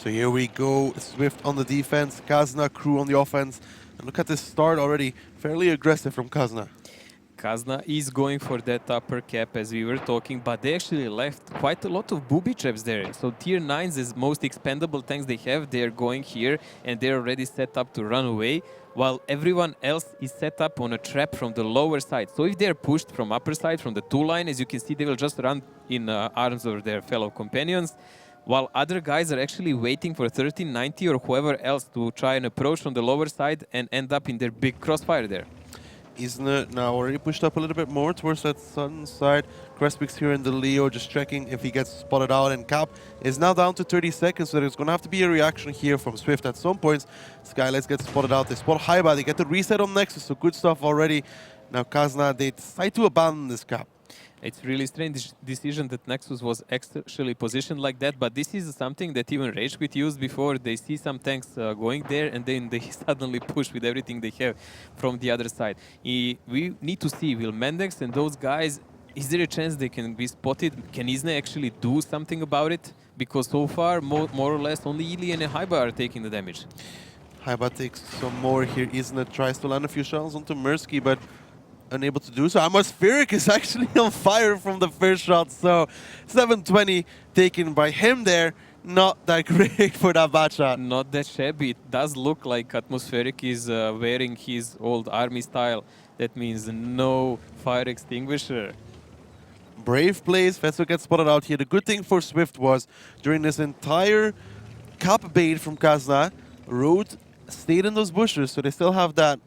So here we go, Swift on the defense, Kazna crew on the offense. And look at this start already, fairly aggressive from Kazna. Kazna is going for that upper cap as we were talking, but they actually left quite a lot of booby traps there. So tier 9s is most expendable tanks they have. They're going here and they're already set up to run away, while everyone else is set up on a trap from the lower side. So if they're pushed from upper side, from the 2 line, as you can see, they will just run in arms of their fellow companions, while other guys are actually waiting for 1390 or whoever else to try and approach from the lower side and end up in their big crossfire there. Isna now already pushed up a little bit more towards that sun side. Crespix here in the Leo, just checking if he gets spotted out, and Cap is now down to 30 seconds, so there's going to have to be a reaction here from Swift at some points. Skylights get spotted out, they spot Haiba, they get the reset on Nexus, so good stuff already. Now Kazna, they decide to abandon this Cap. It's really strange decision that Nexus was actually positioned like that, but this is something that even Rage Quit used before. They see some tanks going there and then they suddenly push with everything they have from the other side. We need to see, will Mendex and those guys, is there a chance they can be spotted? Can Isna actually do something about it? Because so far, more or less, only Ili and Haiba are taking the damage. Haiba takes some more here. Isna tries to land a few shells onto Mirsky, but unable to do so. Atmospheric is actually on fire from the first shot, so 720 taken by him there. Not that great for that bad shot. Not that shabby. It does look like Atmospheric is wearing his old army style. That means no fire extinguisher. Brave plays, Fesso gets spotted out here. The good thing for Swift was, during this entire cap bait from Kazna, Road stayed in those bushes, so they still have that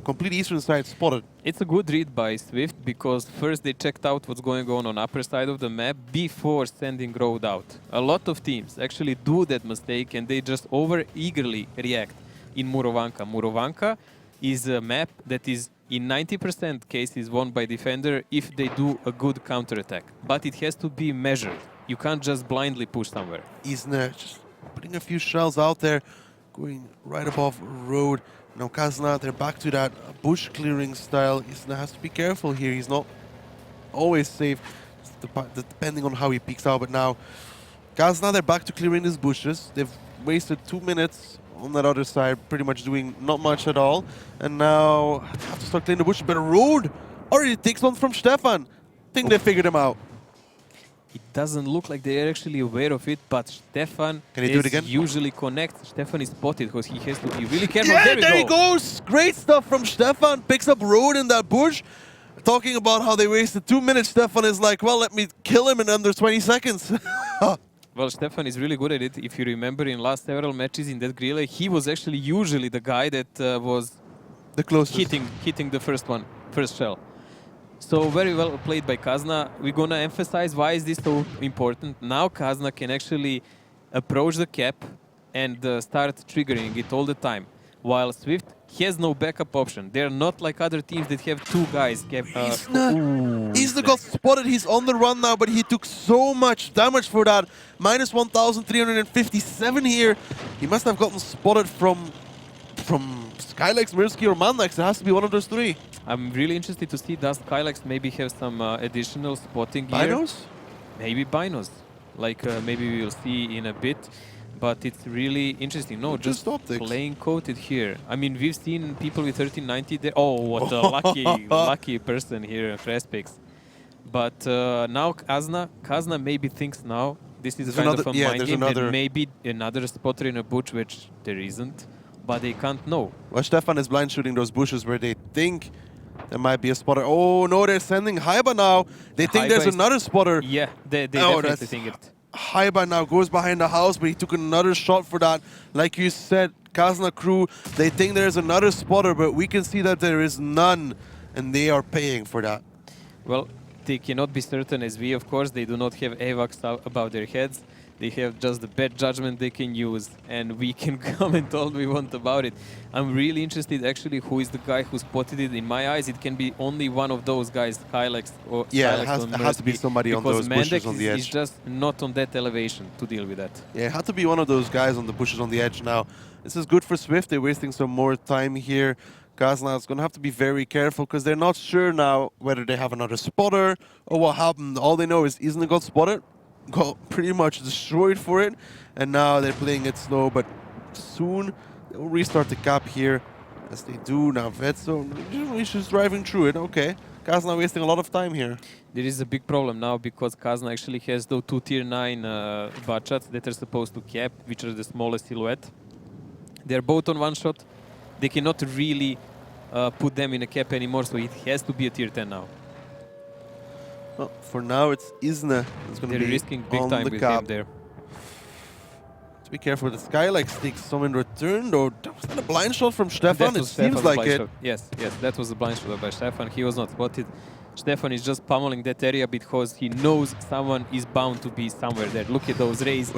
complete eastern side spotted. It's a good read by Swift, because first they checked out what's going on upper side of the map before sending Road out. A lot of teams actually do that mistake and they just over-eagerly react in Murovanka. Murovanka is a map that is in 90% cases won by defender if they do a good counterattack. But it has to be measured. You can't just blindly push somewhere. Isna just putting a few shells out there, going right above Road. Now Kazna, they're back to that bush clearing style. Isna has to be careful here. He's not always safe, depending on how he peeks out. But now Kazna, they're back to clearing these bushes. They've wasted 2 minutes on that other side, pretty much doing not much at all. And now they have to start clearing the bushes. But Road already takes one from Stefan. I think they figured him out. It doesn't look like they're actually aware of it, but Stefan usually connects. Stefan is spotted because he has to be really careful. Yeah, there he goes! Great stuff from Stefan. Picks up Road in that bush. Talking about how they wasted 2 minutes, Stefan is like, well, let me kill him in under 20 seconds. Well, Stefan is really good at it. If you remember in last several matches in that relay, he was actually usually the guy that was the closest hitting the first shell. So very well played by Kazna. We're gonna emphasize why is this so important. Now Kazna can actually approach the cap and start triggering it all the time. While Swift has no backup option. They're not like other teams that have 2 guys. Isna got spotted. He's on the run now, but he took so much damage for that. Minus 1,357 here. He must have gotten spotted from Skylex, Mirsky, or Manlex. It has to be one of those 3. I'm really interested to see does Skylex maybe have some additional spotting gear. Binos? Maybe Binos. Like maybe we will see in a bit. But it's really interesting. No, just plain coated here. I mean, we've seen people with 1390 there. Oh, what a lucky person here, Crespix. But now Kazna maybe thinks now, this is kind of a mind game, that maybe another spotter in a bush, which there isn't, but they can't know. Well, Stefan is blind shooting those bushes where they think there might be a spotter. Oh, no, they're sending Haiba now. They think there's another spotter. Yeah, they definitely think it. Haiba now goes behind the house, but he took another shot for that. Like you said, Kazna crew, they think there's another spotter, but we can see that there is none, and they are paying for that. Well, they cannot be certain as we, of course. They do not have AVAX above their heads. They have just the bad judgment they can use, and we can comment all we want about it. I'm really interested actually who is the guy who spotted it. In my eyes, it can be only one of those guys, Skylex or Skylex it has to be somebody on those bushes on the edge. Is just not on that elevation to deal with that. Yeah, it had to be one of those guys on the bushes on the edge now. This is good for Swift. They're wasting some more time here. Kazna is going to have to be very careful because they're not sure now whether they have another spotter or what happened. All they know is Isna got spotted. got pretty much destroyed for it, and now they're playing it slow, but soon they'll restart the cap here, as they do now. Vetso, he's just driving through it, okay. Kazna wasting a lot of time here. There is a big problem now because Kazna actually has those 2 tier 9 Bachats that are supposed to cap, which are the smallest silhouette. They're both on one shot. They cannot really put them in a cap anymore, so it has to be a tier 10 now. Well, for now, it's Isna that's going to be risking big on time the with cap. him there. To be careful, the Skylex takes some in return, though. Was that a blind shot from Stefan? That It was seems Stefan's like blind it. shot. Yes, that was a blind shot by Stefan. He was not spotted. Stefan is just pummeling that area because he knows someone is bound to be somewhere there. Look at those rays.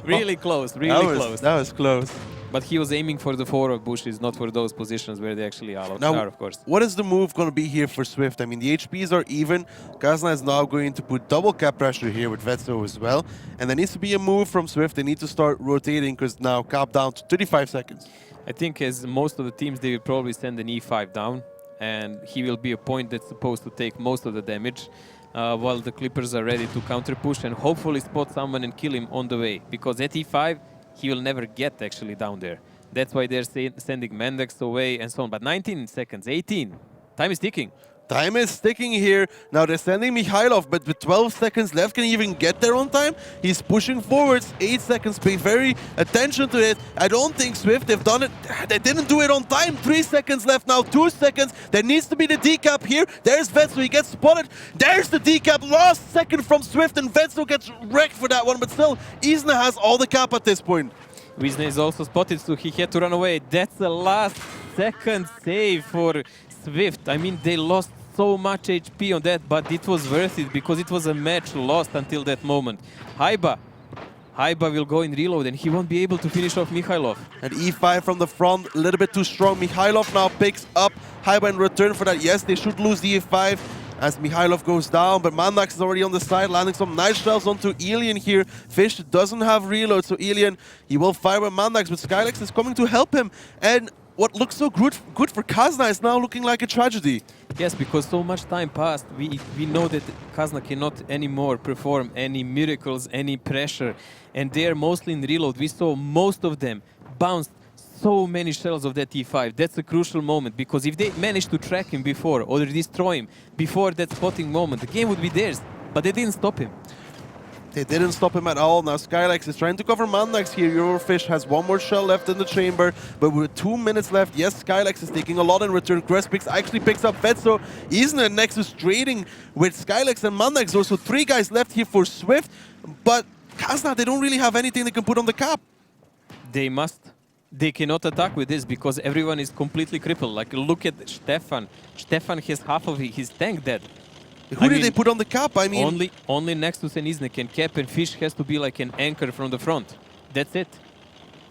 Really close, really close. That was close. But he was aiming for the forward bushes, not for those positions where they actually are, Now, of course. what is the move going to be here for Swift? I mean, the HPs are even. Kazna is now going to put double cap pressure here with Vetso as well. And there needs to be a move from Swift. They need to start rotating because now cap down to 35 seconds. I think as most of the teams, they will probably send an E5 down. And he will be a point that's supposed to take most of the damage while the Clippers are ready to counter push and hopefully spot someone and kill him on the way. Because at E5, he will never get actually down there. That's why they're sending Mendex away and so on. But 19 seconds, 18. Time is ticking. Time is ticking here. Now they're sending Mikhailov, but with 12 seconds left, can he even get there on time? He's pushing forwards. 8 seconds. Pay very attention to it. I don't think Swift, they've done it. They didn't do it on time. 3 seconds left now. 2 seconds. There needs to be the decap here. There's Vetso. He gets spotted. There's the decap. Last second from Swift, and Vetso gets wrecked for that one. But still, Isna has all the cap at this point. Wisna is also spotted, so he had to run away. That's the last second save for Swift. I mean, they lost so much HP on that, but it was worth it because it was a match lost until that moment. Haiba will go in reload and he won't be able to finish off Mikhailov. And E5 from the front, a little bit too strong. Mikhailov now picks up Haiba in return for that. Yes, they should lose the E5 as Mikhailov goes down, but Mandax is already on the side, landing some nice shells onto Elian here. Fish doesn't have reload, so Elian, he will fire with Mandax, but Skylex is coming to help him. And what looks so good for Kazna is now looking like a tragedy. Yes, because so much time passed, we know that Kazna cannot anymore perform any miracles, any pressure, and they are mostly in reload. We saw most of them bounced so many shells of that E5. That's a crucial moment, because if they managed to track him before or destroy him before that spotting moment, the game would be theirs, but they didn't stop him. They didn't stop him at all. Now Skylex is trying to cover Mandax here. Eurofish has one more shell left in the chamber, but with 2 minutes left, yes, Skylex is taking a lot in return. Crespix actually picks up Vetso. Isna next is trading with Skylex and Mandax. Also 3 guys left here for Swift, but Kazna, they don't really have anything they can put on the cap. They must. They cannot attack with this because everyone is completely crippled. Like, look at Stefan. Stefan has half of his tank dead. Who did they put on the cap? I mean, only Nexus and Isna can cap, and Fish has to be like an anchor from the front. That's it.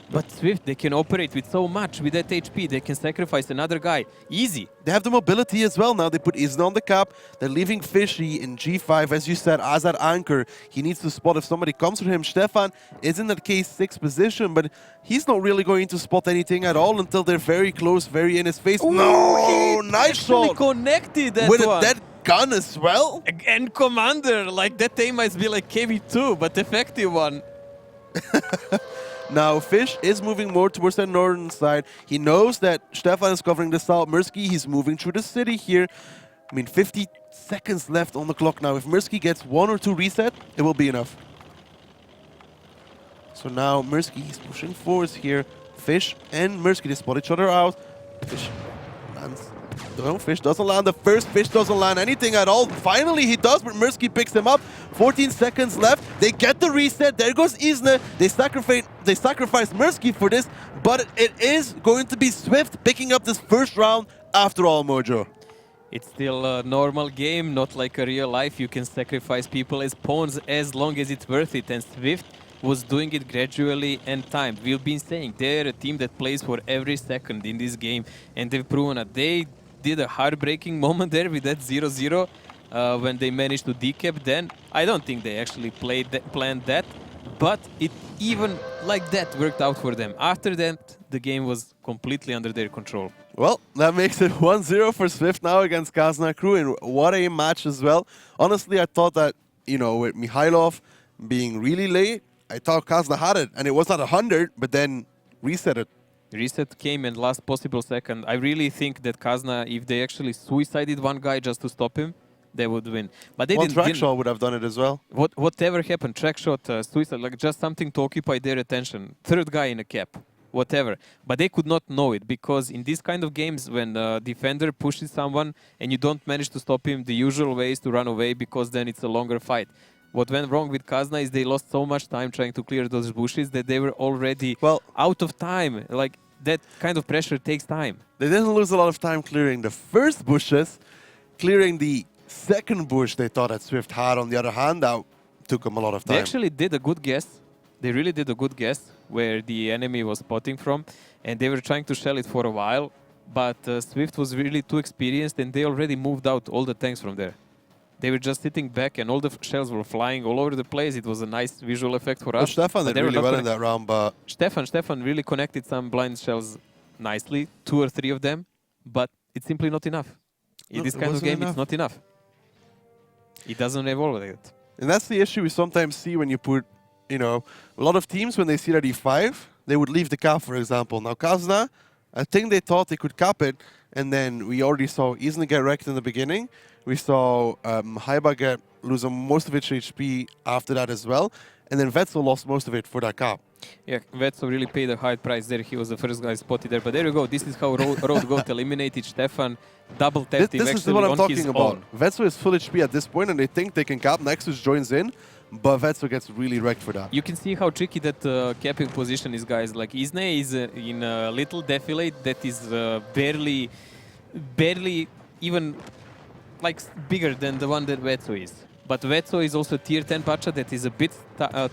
But Swift, they can operate with so much with that HP. They can sacrifice another guy. Easy. They have the mobility as well now. They put Isna on the cap. They're leaving Fishy in G5, as you said, as that anchor. He needs to spot if somebody comes for him. Stefan is in that case 6th position, but he's not really going to spot anything at all until they're very close, very in his face. Ooh, no! Nice shot! Connected that with one. a dead gun as well. And Commander, like that aim might be like KV2, but effective one. Now, Fish is moving more towards the northern side. He knows that Stefan is covering the south. Mirsky, he's moving through the city here. I mean, 50 seconds left on the clock now. If Mirsky gets 1 or 2 reset, it will be enough. So now Mirsky, he's pushing forwards here. Fish and Mirsky, they spot each other out. Fish lands. No, Fish doesn't land the first. Fish doesn't land anything at all. Finally, he does, but Mirsky picks him up. 14 seconds left. They get the reset. There goes Isna. They sacrifice Mirsky for this, but it is going to be Swift picking up this first round after all, Mojo. It's still a normal game, not like a real life. You can sacrifice people as pawns as long as it's worth it, and Swift was doing it gradually and timed. We've been saying they're a team that plays for every second in this game, and they've proven that. They did a heartbreaking moment there with that 0-0 when they managed to decap. Then I don't think they actually planned that, but it even like that worked out for them. After that, the game was completely under their control. Well, that makes it 1-0 for Swift now against Kazna crew, and what a match as well. Honestly, I thought that, you know, with Mikhailov being really late. I thought Kazna had it, and it was at 100, but then reset it. Reset came and last possible second. I really think that Kazna, if they actually suicided one guy just to stop him, they would win. But they One didn't. track shot would have done it as well. Whatever happened, track shot, suicide, like just something to occupy their attention. Third guy in a cap, whatever. But they could not know it because in these kind of games, when the defender pushes someone and you don't manage to stop him, the usual way is to run away because then it's a longer fight. What went wrong with Kazna is they lost so much time trying to clear those bushes that they were already out of time. Like that kind of pressure takes time. They didn't lose a lot of time clearing the first bushes. Clearing the second bush they thought that Swift had, on the other hand, that took them a lot of time. They actually did a good guess. They really did a good guess where the enemy was spotting from, and they were trying to shell it for a while, but Swift was really too experienced and they already moved out all the tanks from there. They were just sitting back and all the shells were flying all over the place. It was a nice visual effect for us. Stefan did really well in that round, but... Stefan really connected some blind shells nicely, 2 or 3 of them, but it's simply not enough. In this kind of game, it's not enough. It doesn't evolve like that. And that's the issue we sometimes see when you put, you know, a lot of teams, when they see that E5, they would leave the cap, for example. Now, Kazna, I think they thought they could cap it, and then we already saw Isna get wrecked in the beginning. We saw Haiba lose most of its HP after that as well. And then Vetso lost most of it for that cap. Yeah, Vetso really paid a high price there. He was the first guy spotted there. But there you go. This is how Road got eliminated. Stefan double tapped him This is what I'm talking about. Vetso is full HP at this point, and they think they can cap. Nexus joins in, but Vetso gets really wrecked for that. You can see how tricky that capping position is, guys. Like Isne is in a little defilade that is barely even like bigger than the one that Vetso is. But Vetso is also tier 10 Pacha that is a bit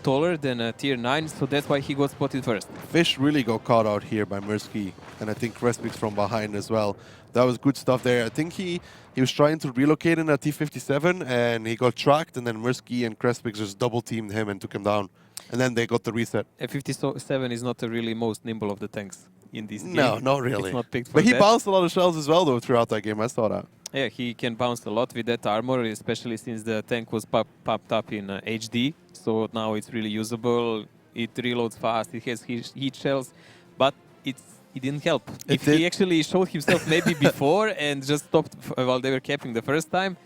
taller than tier 9, so that's why he got spotted first. Fish really got caught out here by Mirsky, and I think Respix from behind as well. That was good stuff there. I think he was trying to relocate in a T57, and he got tracked, and then Mirsky and Crespix just double-teamed him and took him down. And then they got the reset. A 57 is not the really most nimble of the tanks in this game. No, not really. It's not picked for but he that. bounced a lot of shells as well, though, throughout that game. I saw that. Yeah, he can bounce a lot with that armor, especially since the tank was popped up in HD. So now it's really usable. It reloads fast. It has heat shells, but it didn't help. If he actually showed himself maybe before and just stopped while they were capping the first time,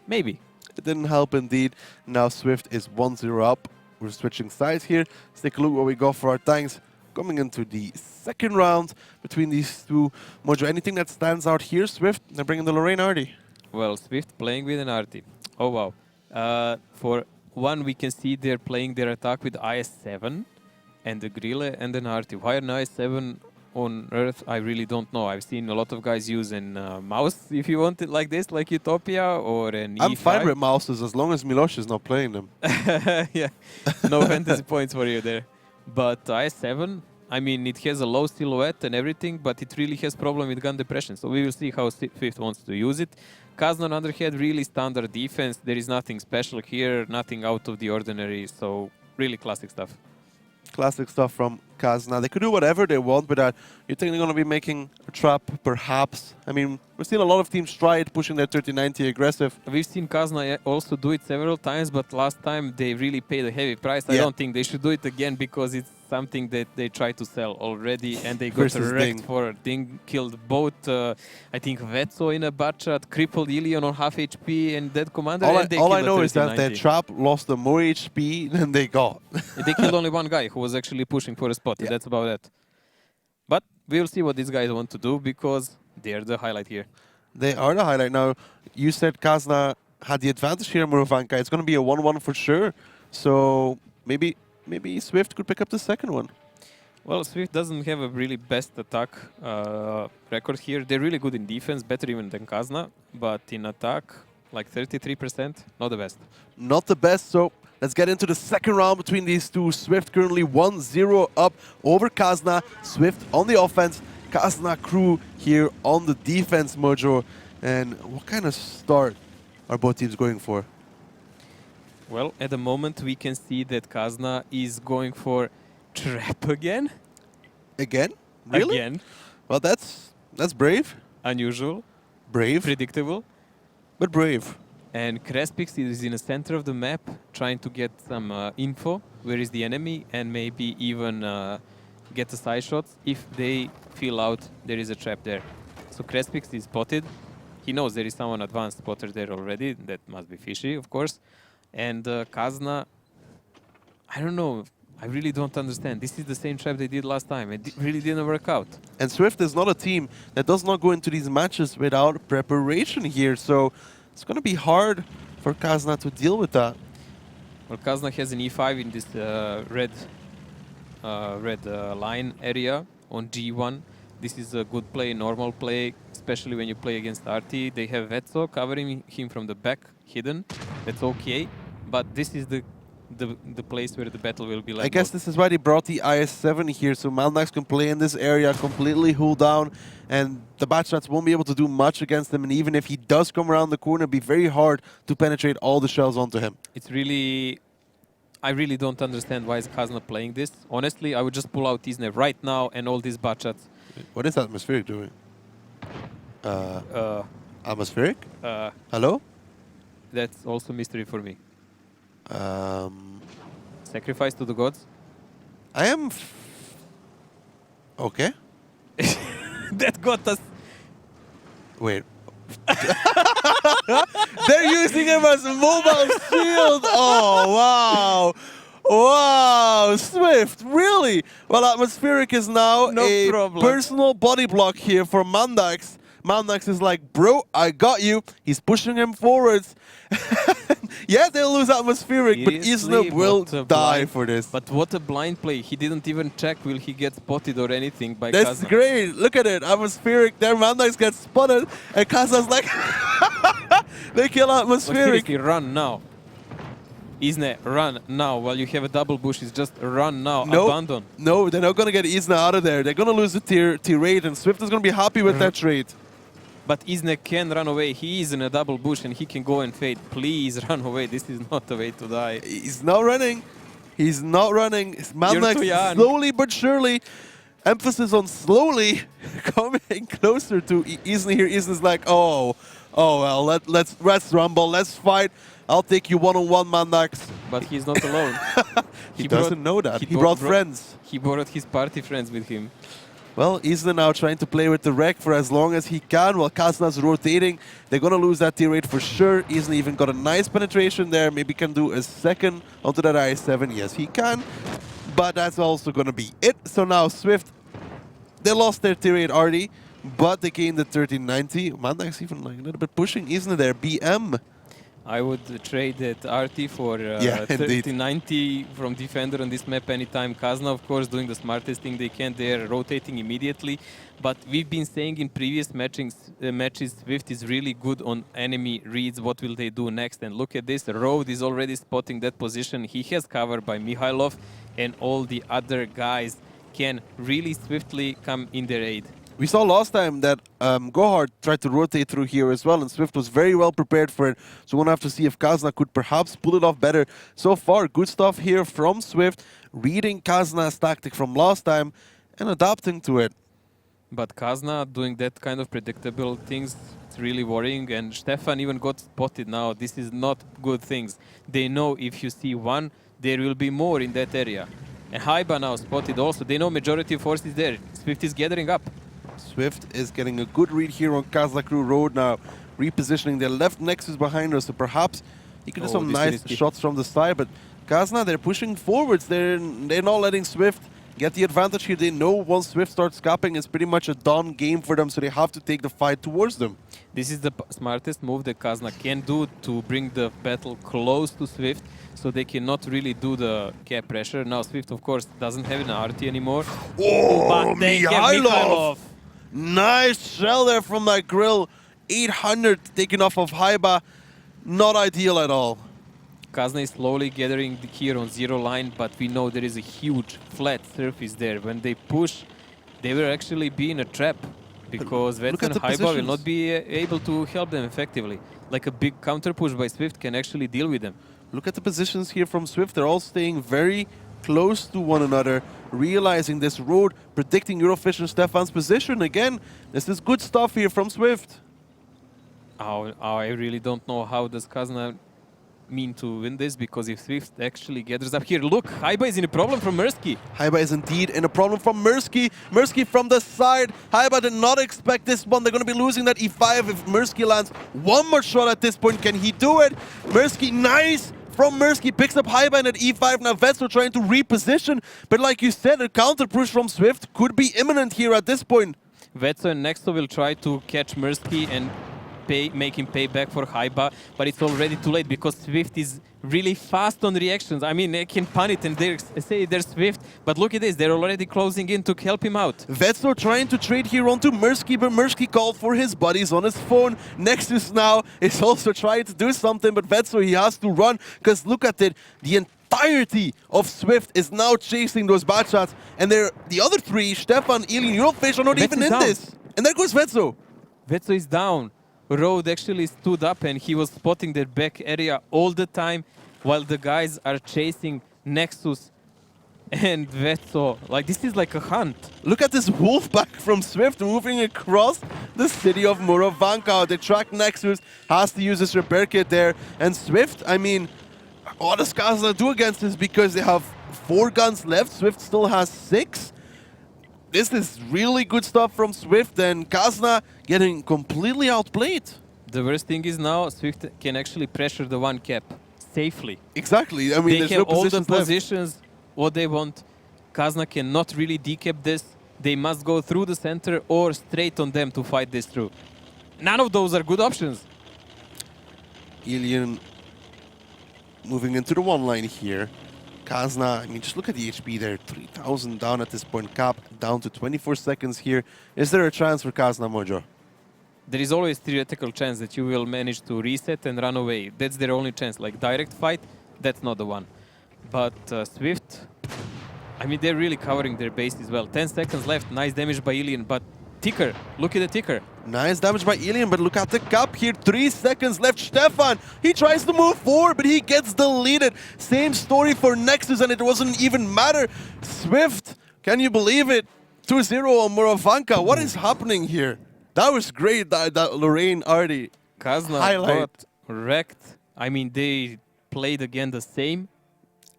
maybe. It didn't help indeed. Now Swift is 1-0 up. We're switching sides here. Let's take a look what we got for our tanks coming into the second round between these two. Mojo, anything that stands out here? Swift, they're bringing the Lorraine Arty. Well, Swift playing with an Arty. Oh, wow. For one, we can see they're playing their attack with IS-7 and the Grille and an Arty. Why an IS-7 on Earth? I really don't know. I've seen a lot of guys using mouse, if you want it like this, like Utopia or an E5. I'm fine with mouses as long as Miloš is not playing them. Yeah, no fantasy points for you there. But IS-7, I mean, it has a low silhouette and everything, but it really has problem with gun depression. So we will see how Swift wants to use it. Kazna, on the other hand, really standard defense. There is nothing special here, nothing out of the ordinary. So really classic stuff. Classic stuff from Kazna. They could do whatever they want with that. You think they're going to be making a trap, perhaps? I mean, we've seen a lot of teams try it, pushing their 30-90 aggressive. We've seen Kazna also do it several times, but last time they really paid a heavy price. Yeah. I don't think they should do it again because it's something that they tried to sell already and they got wrecked for Ding. Killed both, I think, Vetso in a butshot, crippled Ilion on half HP and dead commander. All I know is that their trap lost the more HP than they got. They killed only one guy who was actually pushing for a spot. Yeah. That's about it. But we'll see what these guys want to do because they're the highlight here. They are the highlight. Now, you said Kazna had the advantage here, Murovanka. It's going to be a 1-1 for sure. So maybe Swift could pick up the second one. Well, Swift doesn't have a really best attack record here. They're really good in defense, better even than Kazna. But in attack, like 33%, not the best. Not the best, so let's get into the second round between these two. Swift currently 1-0 up over Kazna. Swift on the offense, Kazna crew here on the defense, Mojo. And what kind of start are both teams going for? Well, at the moment, we can see that Kazna is going for trap again. Again? Really? Again. Well, that's brave. Unusual. Brave. Predictable. But brave. And Crespix is in the center of the map, trying to get some info. Where is the enemy? And maybe even get the side shots if they feel out there is a trap there. So Crespix is spotted. He knows there is someone advanced spotter there already. That must be fishy, of course. And Kazna, I don't know. I really don't understand. This is the same trap they did last time. It really didn't work out. And Swift is not a team that does not go into these matches without preparation here. So it's going to be hard for Kazna to deal with that. Well, Kazna has an E5 in this red line area on G1. This is a good play, normal play, especially when you play against RT. They have Vetso covering him from the back, hidden. That's okay, but this is the place where the battle will be like. I guess this is why they brought the IS-7 here, so Malnax can play in this area, completely hold down, and the Batchrats won't be able to do much against him, and even if he does come around the corner, it'll be very hard to penetrate all the shells onto him. It's really... I really don't understand why is Kazna playing this. Honestly, I would just pull out Isne right now and all these Batchrats. What is Atmospheric doing? Atmospheric? Hello? That's also mystery for me. Sacrifice to the gods? I am... Okay. That got us... Wait. They're using him as a mobile shield! Oh, wow! Wow! Swift, really? Well, Atmospheric is now a personal body block here for Mandax. Mandax is like, bro, I got you. He's pushing him forwards. Yeah, they'll lose Atmospheric, but Isna will die for this. But what a blind play. He didn't even check will he get spotted or anything by That's Kazna. Great. Look at it. Atmospheric there. Mandax gets spotted, and Kaza's like, they kill Atmospheric. But run now. Isne, run now. While you have a double bush, it's just run now. No, Abandon. No, they're not going to get Isna out of there. They're going to lose the tier 8, and Swift is going to be happy with that trade. But Isne can run away. He is in a double bush and he can go and fade. Please run away. This is not the way to die. He's not running. He's not running. Mandax slowly but surely, emphasis on slowly, coming closer to Isna here. Isna's like, oh well, let's rumble, let's fight. I'll take you one-on-one, Mandax. But he's not alone. he doesn't know that. He brought friends. He brought his party friends with him. Well, Isna now trying to play with the wreck for as long as he can while Kazna's rotating. They're going to lose that tier 8 for sure. Isna even got a nice penetration there. Maybe can do a second onto that IS-7. Yes, he can. But that's also going to be it. So now Swift, they lost their tier 8 already, but they gained the 1390. Mandax even like a little bit pushing Isna there. BM. I would trade that RT for 1390 from Defender on this map anytime. Kazna, of course, doing the smartest thing they can. They're rotating immediately. But we've been saying in previous matches, Swift is really good on enemy reads. What will they do next? And look at this. Road is already spotting that position. He has cover by Mihailov, and all the other guys can really swiftly come in their aid. We saw last time that Gohard tried to rotate through here as well, and Swift was very well prepared for it. So we're going to have to see if Kazna could perhaps pull it off better. So far, good stuff here from Swift, reading Kazna's tactic from last time and adapting to it. But Kazna doing that kind of predictable things, it's really worrying. And Stefan even got spotted now. This is not good things. They know if you see one, there will be more in that area. And Haiba now spotted also. They know majority of force is there. Swift is gathering up. Swift is getting a good read here on Kazna Crew Road now, repositioning their left nexus behind us, so perhaps he can do some nice shots from the side, but Kazna, they're pushing forwards, they're not letting Swift get the advantage here. They know once Swift starts capping, it's pretty much a done game for them, so they have to take the fight towards them. This is the smartest move that Kazna can do to bring the battle close to Swift, so they cannot really do the cap pressure. Now Swift, of course, doesn't have an RT anymore. Oh, but they get Mihailov! Nice shell there from that grill. 800 taken off of Haiba. Not ideal at all. Kazna is slowly gathering here on zero line, but we know there is a huge flat surface there. When they push, they will actually be in a trap, because Vets and Haiba will not be able to help them effectively. Like a big counter push by Swift can actually deal with them. Look at the positions here from Swift. They're all staying very close to one another, realizing this road, predicting Eurofish and Stefan's position. Again, this is good stuff here from Swift. I really don't know how does Kazna mean to win this, because if Swift actually gathers up here, look, Haiba is in a problem from Mersky. Haiba is indeed in a problem from Mersky. Mersky from the side. Haiba did not expect this one. They're going to be losing that E5 if Mersky lands one more shot at this point. Can he do it? Mersky, nice! From Mersky, picks up Haiba in at E5. Now Vetso trying to reposition. But like you said, a counter push from Swift could be imminent here at this point. Vetso and Nexo will try to catch Mersky and make him pay back for Haiba, but it's already too late because Swift is really fast on reactions. I mean, they can pun it and they say they're Swift, but look at this, they're already closing in to help him out. Vetso trying to trade here onto Mersky, but Mersky called for his buddies on his phone. Nexus now is also trying to do something, but Vetso, he has to run, because look at it, the entirety of Swift is now chasing those bad shots, and the other three, Stefan, Elin, Eurofish, are not even in this. And there goes Vetso. Vetso is down. Road actually stood up and he was spotting their back area all the time while the guys are chasing Nexus and Vetso. Like, this is like a hunt. Look at this wolf pack from Swift moving across the city of Moravanka. They track Nexus, has to use his repair kit there. And Swift, I mean, what does Kazna do against this? Because they have 4 guns left, Swift still has 6. This is really good stuff from Swift, and Kazna getting completely outplayed. The worst thing is now Swift can actually pressure the 1 cap safely. Exactly. I mean, they there's have no all the positions left. positions what they want. Kazna cannot really decap this. They must go through the center or straight on them to fight this through. None of those are good options. Alien moving into the 1 line here. Kazna, I mean, just look at the HP there. 3,000 down at this point. Cap down to 24 seconds here. Is there a chance for Kazna, Mojo? There is always theoretical chance that you will manage to reset and run away. That's their only chance. Like direct fight, that's not the one. But Swift, I mean, they're really covering their base as well. 10 seconds left. Nice damage by Alien, but ticker. Look at the ticker. Nice damage by Alien, but look at the cap here. 3 seconds left. Stefan, he tries to move forward, but he gets deleted. Same story for Nexus, and it doesn't even matter. Swift, can you believe it? 2-0 on Moravanka. What is happening here? That was great, that Lorraine already Kazna got wrecked. I mean, they played again the same,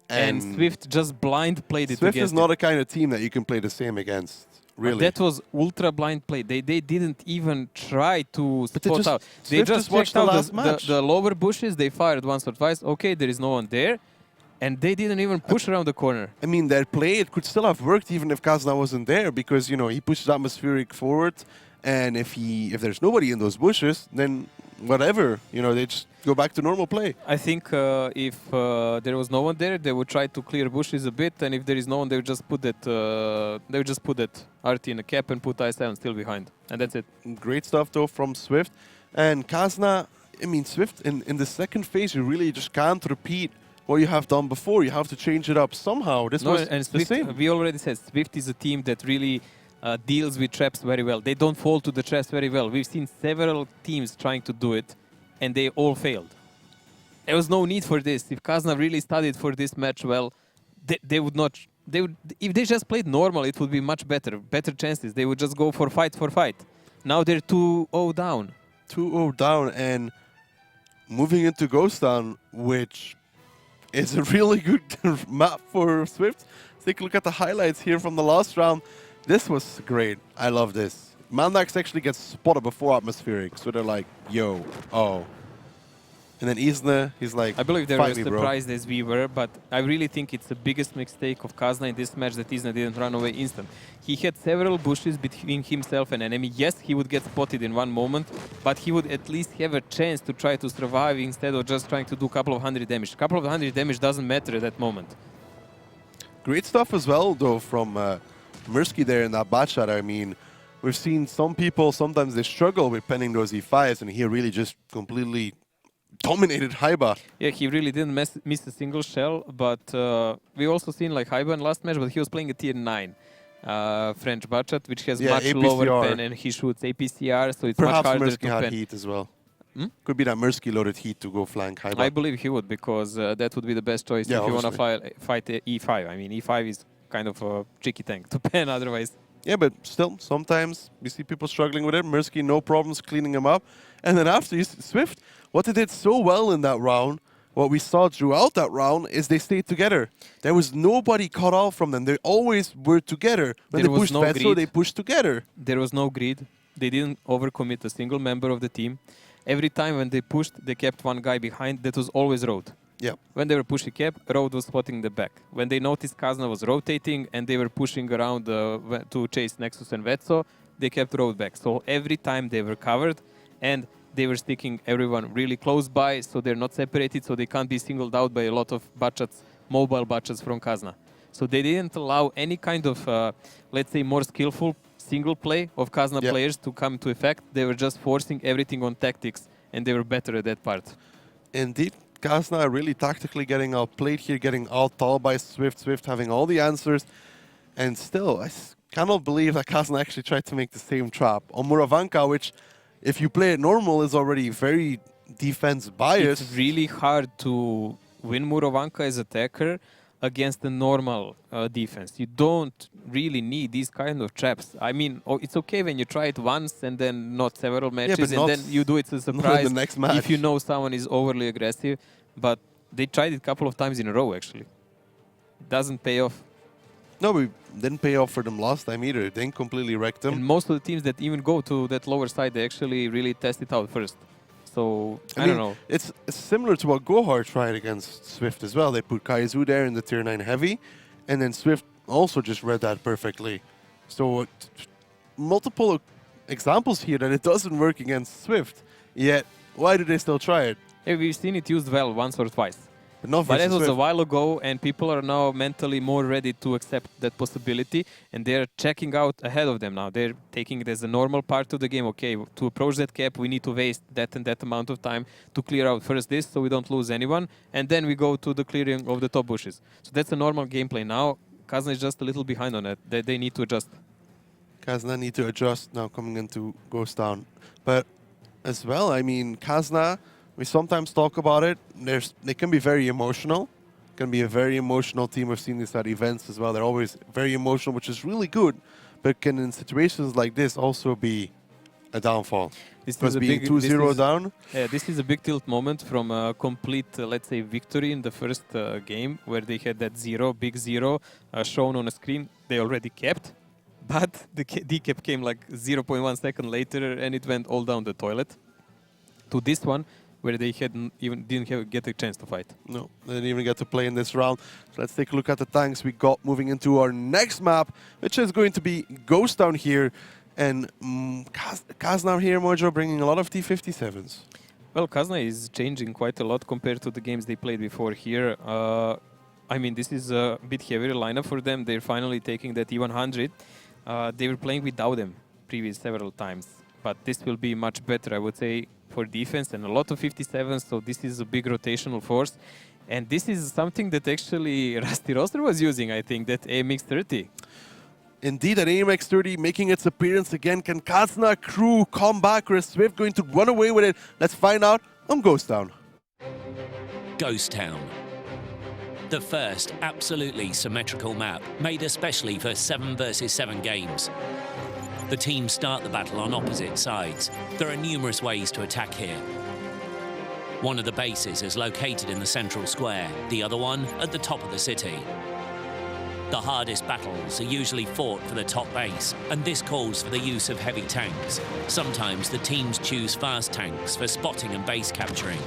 and Swift just blind played it Swift against is not a kind of team that you can play the same against. Really. That was ultra blind play. They didn't even try to spot out. They just watched checked the out last match. the lower bushes. They fired once or twice. Okay, there is no one there. And they didn't even push around the corner. I mean, their play, it could still have worked even if Kazna wasn't there, because, you know, he pushes atmospheric forward, and if there's nobody in those bushes, then whatever, you know, they just go back to normal play. I think if there was no one there, they would try to clear bushes a bit, and if there is no one, they would just put that RT in a cap and put I7 still behind, and that's it. Great stuff though from Swift. And Kazna, I mean, Swift in the second phase, you really just can't repeat what you have done before. You have to change it up somehow. This was and the Swift, same. we already said Swift is a team that really deals with traps very well. They don't fall to the traps very well. We've seen several teams trying to do it, and they all failed. There was no need for this. If Kazna really studied for this match well, they would not. They would, if they just played normal, it would be much better. Better chances. They would just go for fight. Now they're 2-0 down. 2-0 down and moving into Ghost Town, which is a really good map for Swift. Take a look at the highlights here from the last round. This was great. I love this. Mandax actually gets spotted before atmospheric, so they're like, yo, oh. And then Isna, he's like, I believe they were fight as me, bro. surprised as we were, but I really think it's the biggest mistake of Kazna in this match that Isna didn't run away instant. He had several bushes between himself and enemy. Yes, he would get spotted in one moment, but he would at least have a chance to try to survive instead of just trying to do a couple of hundred damage. A couple of hundred damage doesn't matter at that moment. Great stuff as well, though, from Mersky there in that bad shot. I mean, we've seen some people, sometimes they struggle with penning those E5s, and he really just completely dominated Haiba. Yeah, he really didn't miss a single shell, but we also seen like Haiba in last match, but he was playing a tier 9 French Bachat, which has much APCR. lower pen, and he shoots APCR, so it's Perhaps much harder Mersky to had pen. heat as well. Could be that Mersky loaded heat to go flank Haiba. I believe he would, because that would be the best choice if you want to fight E5. I mean, E5 is kind of a tricky tank to pen otherwise. Yeah, but still, sometimes we see people struggling with it. Mirsky, no problems cleaning him up. And then after, Swift, what they did so well in that round, what we saw throughout that round, is they stayed together. There was nobody cut off from them. They always were together. When There they was pushed no Vetso, greed. they pushed together. There was no greed. They didn't overcommit a single member of the team. Every time when they pushed, they kept one guy behind. That was always Road. Yeah. When they were pushing cap, Road was spotting the back. When they noticed Kazna was rotating and they were pushing around to chase Nexus and Vetso, they kept Road back. So every time they were covered and they were sticking everyone really close by, so they're not separated, so they can't be singled out by a lot of butchats, mobile butchats from Kazna. So they didn't allow any kind of, let's say, more skillful single play of Kazna players to come to effect. They were just forcing everything on tactics, and they were better at that part. Indeed, Kazna really tactically getting outplayed here, getting out-tall by Swift. Swift having all the answers. And still, I cannot believe that Kazna actually tried to make the same trap on Muravanka, which, if you play it normal, is already very defense-biased. It's really hard to win Muravanka as attacker against the normal defense. You don't really need these kind of traps. I mean, it's okay when you try it once and then not several matches, and then you do it as a surprise the next match. if you know someone is overly aggressive. But they tried it a couple of times in a row, actually. It doesn't pay off. No, we didn't pay off for them last time either. It didn't completely wreck them. And most of the teams that even go to that lower side, they actually really test it out first. So, I don't know. It's similar to what Gohar tried against Swift as well. They put Kaizu there in the tier 9 heavy, and then Swift also just read that perfectly. So, multiple examples here that it doesn't work against Swift. Yet, why do they still try it? Yeah, we've seen it used well once or twice. But that was a while ago, and people are now mentally more ready to accept that possibility, and they're checking out ahead of them now. They're taking it as a normal part of the game. Okay, to approach that cap, we need to waste that and that amount of time to clear out first this, so we don't lose anyone, and then we go to the clearing of the top bushes. So that's a normal gameplay now. Kazna is just a little behind on it. They need to adjust. Kazna need to adjust now coming into Ghost Town. But as well, I mean, Kazna, we sometimes talk about it. They can be very emotional. Can be a very emotional team. We've seen this at events as well. They're always very emotional, which is really good. But can in situations like this also be a downfall? Because being 2-0 down. Yeah, this is a big tilt moment from a complete, let's say, victory in the first game where they had that big zero shown on a screen. They already kept, but the decap came like 0.1 second later, and it went all down the toilet. To this one, where they didn't get a chance to fight. No, they didn't even get to play in this round. So let's take a look at the tanks we got moving into our next map, which is going to be Ghost Town here. And Kazna here, Mojo, bringing a lot of T57s. Well, Kazna is changing quite a lot compared to the games they played before here. I mean, this is a bit heavier lineup for them. They're finally taking that E100. They were playing without them previous several times. But this will be much better, I would say, for defense and a lot of 57s, so this is a big rotational force. And this is something that actually Rusty Roster was using, I think, that AMX-30. Indeed, an AMX-30 making its appearance again. Can Kazna crew come back, or is Swift going to run away with it? Let's find out on Ghost Town. Ghost Town. The first absolutely symmetrical map, made especially for 7 versus 7 games. The teams start the battle on opposite sides. There are numerous ways to attack here. One of the bases is located in the central square, the other one at the top of the city. The hardest battles are usually fought for the top base, and this calls for the use of heavy tanks. Sometimes the teams choose fast tanks for spotting and base capturing.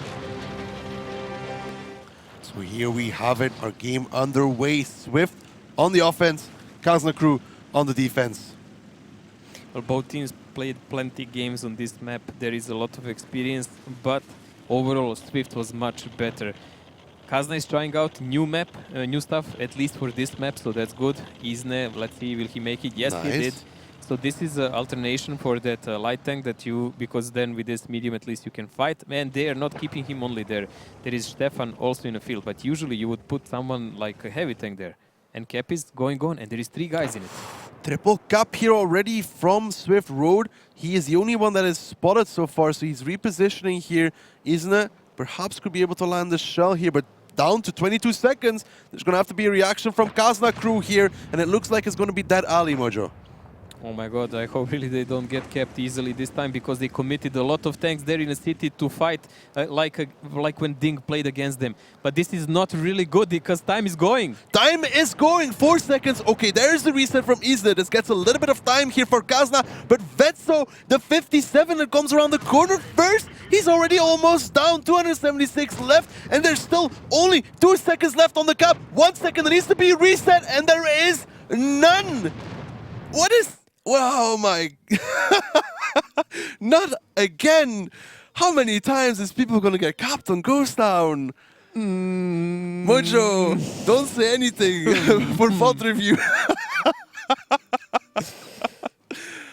So here we have it, our game underway. Swift on the offense, Kazna crew on the defense. Well, both teams played plenty games on this map. There is a lot of experience, but overall Swift was much better. Kazna is trying out new map, new stuff, at least for this map, so that's good. Isne, let's see, will he make it? Yes, nice. He did. So this is an alternation for that light tank that because then with this medium at least you can fight. And they are not keeping him only there. There is Stefan also in the field, but usually you would put someone like a heavy tank there. And Cap is going on, and there is 3 guys in it. Triple Cap here already from Swift Road. He is the only one that is spotted so far, so he's repositioning here. Isna perhaps could be able to land the shell here, but down to 22 seconds. There's going to have to be a reaction from Kazna crew here, and it looks like it's going to be dead alley, Mojo. Oh my god, I hope really they don't get kept easily this time, because they committed a lot of tanks there in the city to fight like when Ding played against them. But this is not really good because time is going. Time is going, 4 seconds. Okay, there's the reset from Isla. This gets a little bit of time here for Kazna, but Vetso, the 57 that comes around the corner first, he's already almost down, 276 left, and there's still only 2 seconds left on the cap. 1 second that needs to be reset, and there is none. What is... Wow, my... Not again. How many times is people gonna get capped on Ghost Town? Mojo, don't say anything for fault review.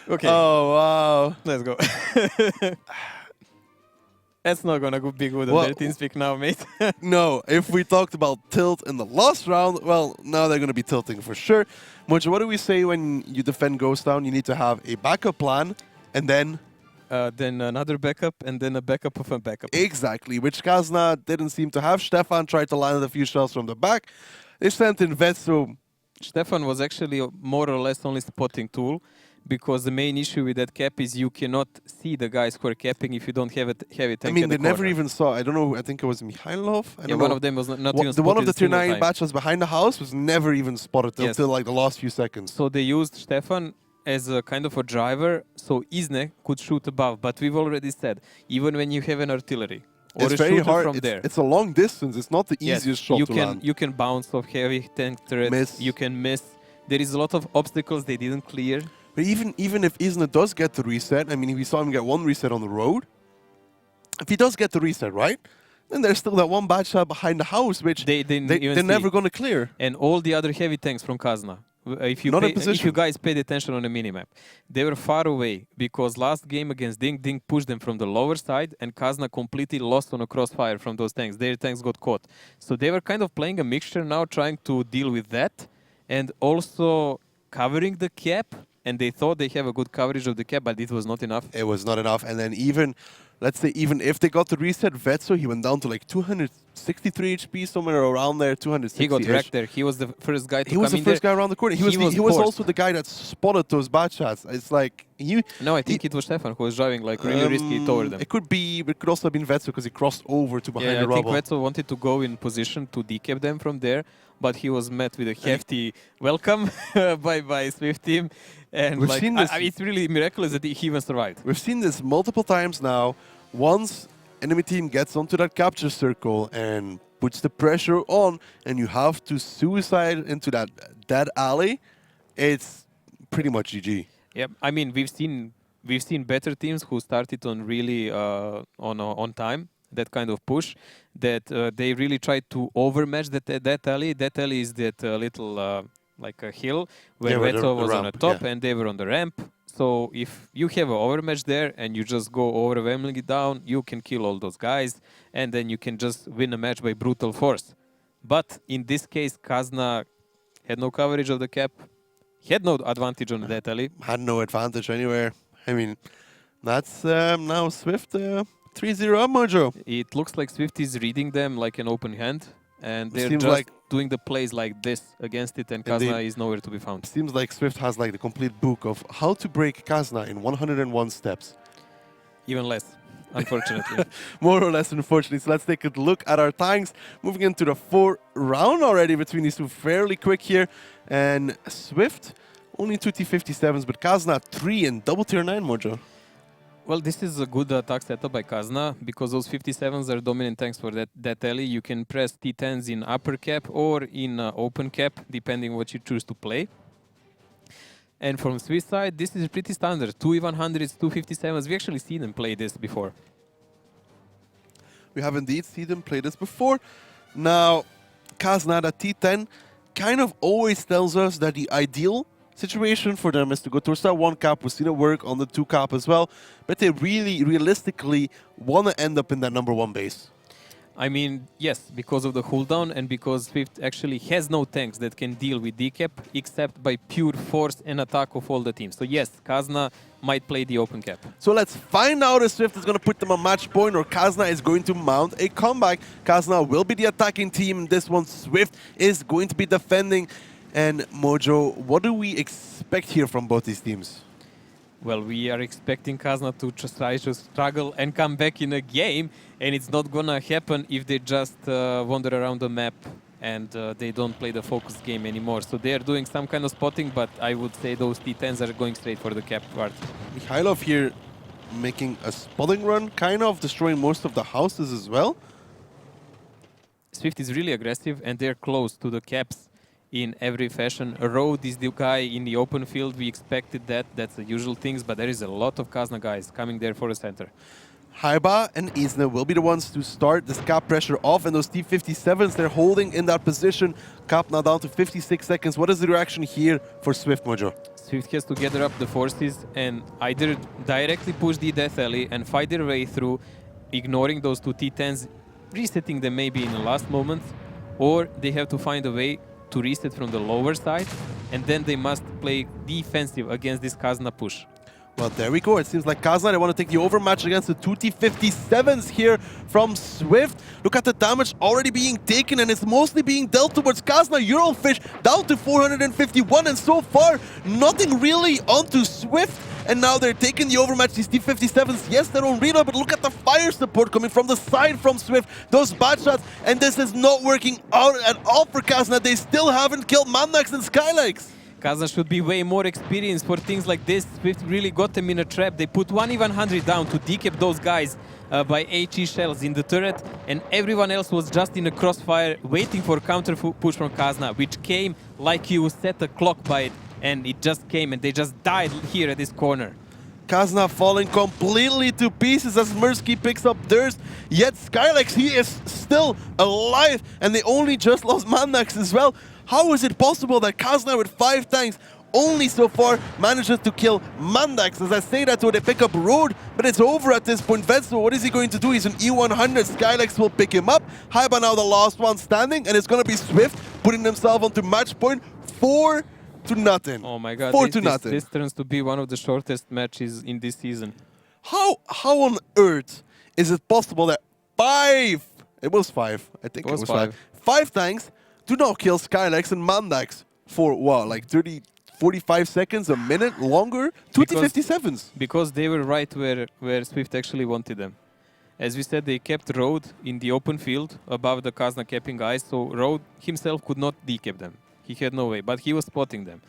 Okay. Oh, wow. Let's go. That's not gonna be good Well, on their TeamSpeak now, mate. No, if we talked about tilt in the last round, well, now they're going to be tilting for sure. Mojo, what do we say when you defend Ghost Town? You need to have a backup plan, and then... Then another backup, and then a backup of a backup. Exactly, which Kazna didn't seem to have. Stefan tried to land a few shells from the back. They sent in Vetso. Stefan was actually more or less only spotting tool, because the main issue with that cap is you cannot see the guys who are capping if you don't have a heavy tank. I mean, at they the never corner. even saw, I don't know, I think it was Mikhailov. I Yeah, don't one know. of them was not even The one of spotted the a tier single 9 time. batches behind the house was never even spotted Yes. until like the last few seconds. So they used Stefan as a kind of a driver, so Isne could shoot above. But we've already said, even when you have an artillery or It's a very shooter hard. from It's, there, it's a long distance. It's not the yes, easiest shot you to can land. you can bounce off heavy tank turrets. Miss. You can miss. There is a lot of obstacles they didn't clear. But even if Isna does get the reset, I mean, we saw him get one reset on the road. If he does get the reset, right? Then there's still that one batch shot behind the house, which They didn't even they're see. never going to clear. And all the other heavy tanks from Kazna. If you, Not in if you position. guys paid attention on the minimap, they were far away because last game against Ding, Ding pushed them from the lower side and Kazna completely lost on a crossfire from those tanks. Their tanks got caught. So they were kind of playing a mixture now, trying to deal with that and also covering the cap. And they thought they have a good coverage of the cap, but it was not enough. It was not enough. And then even, let's say, even if they got the reset, Vetso, he went down to like 263 HP, somewhere around there, 260. He got wrecked there. He was the first guy to He come was the in first there. guy around the corner. He was forced. also the guy that spotted those bad shots. It's like he. No, I think it was Stefan who was driving like really risky toward them. It could be, but it could also have been Vetso because he crossed over to behind Yeah, the I think rubble. Vetso wanted to go in position to decap them from there, but he was met with a hefty welcome by Swift team. And We've like, seen this- it's really miraculous that he even survived. We've seen this multiple times now. Once enemy team gets onto that capture circle and puts the pressure on, and you have to suicide into that dead alley, it's pretty much GG. Yeah, I mean we've seen better teams who started on really on time. That kind of push, that they really tried to overmatch that alley. That alley is that little like a hill where Yeah, where Vetso the was on the ramp, top yeah. and they were on the ramp. So if you have an overmatch there and you just go overwhelmingly down, you can kill all those guys and then you can just win a match by brutal force. But in this case, Kazna had no coverage of the cap, had no advantage on that alley. Had no advantage anywhere. I mean, that's now Swift 3-0 up, Mojo. It looks like Swift is reading them like an open hand, and they're Seems just like- doing the plays like this against it, and Indeed. Kazna is nowhere to be found. Seems like Swift has like the complete book of how to break Kazna in 101 steps. Even less, unfortunately. More or less, unfortunately. So let's take a look at our tanks. Moving into the 4th round already between these two, fairly quick here. And Swift, only 2 T57s, but Kazna 3 in double tier 9, Mojo. Well, this is a good attack setup by Kazna because those 57s are dominant tanks for that alley. You can press T10s in upper cap or in open cap, depending what you choose to play. And from Swiss side, this is pretty standard. 2 E100s, 2 57s. We actually seen them play this before. We have indeed seen them play this before. Now, Kazna, that T10, kind of always tells us that the ideal situation for them is to go towards that 1 cap. We've seen it work on the 2 cap as well. But they really, realistically, want to end up in that number 1 base. I mean, yes, because of the cooldown and because Swift actually has no tanks that can deal with decap except by pure force and attack of all the teams. So yes, Kazna might play the open cap. So let's find out if Swift is going to put them on match point or Kazna is going to mount a comeback. Kazna will be the attacking team in this one. Swift is going to be defending. And Mojo, what do we expect here from both these teams? Well, we are expecting Kazna to just try to struggle and come back in a game, and it's not gonna happen if they just wander around the map and they don't play the focus game anymore. So they are doing some kind of spotting, but I would say those T10s are going straight for the cap part. Mikhailov here making a spotting run, kind of destroying most of the houses as well. Swift is really aggressive, and they're close to the caps in every fashion. Road is the guy in the open field. We expected that. That's the usual things, but there is a lot of Kazna guys coming there for the center. Haiba and Isna will be the ones to start this cap pressure off, and those T-57s, they're holding in that position. Cap now down to 56 seconds. What is the reaction here for Swift, Mojo? Swift has to gather up the forces and either directly push the Death Alley and fight their way through, ignoring those two T10s, resetting them maybe in the last moment, or they have to find a way to reset from the lower side, and then they must play defensive against this Kazna push. Well, there we go. It seems like Kazna, they want to take the overmatch against the two T-57s here from Swift. Look at the damage already being taken, and it's mostly being dealt towards Kazna. Eurofish down to 451, and so far, nothing really onto Swift. And now they're taking the overmatch. These T-57s, yes, they're on reload, but look at the fire support coming from the side from Swift. Those bad shots, and this is not working out at all for Kazna. They still haven't killed Mandax and Skylex. Kazna should be way more experienced for things like this. Swift really got them in a trap. They put 1v100 down to decap those guys by HE shells in the turret, and everyone else was just in a crossfire waiting for counter push from Kazna, which came like you set a clock by it, and it just came, and they just died here at this corner. Kazna falling completely to pieces as Mirsky picks up theirs. Yet Skylex, he is still alive, and they only just lost Mandax as well. How is it possible that Kazna with 5 tanks only so far manages to kill Mandax? As I say that, so they pick up Road, but it's over at this point. Vetso, what is he going to do? He's an E100. Skylex will pick him up. Haiba now the last one standing, and it's going to be Swift putting themselves onto match point 4-0. Oh my god, 4-0. This turns to be one of the shortest matches in this season. How on earth is it possible that 5, it was 5, I think it was 5. 5 tanks do not kill Skylex and Mandax for what, like 30, 45 seconds, a minute, longer? 2T57s. Because they were right where Swift actually wanted them. As we said, they kept Road in the open field above the Kazna capping guys, so Road himself could not decap them. He had no way, but he was spotting them.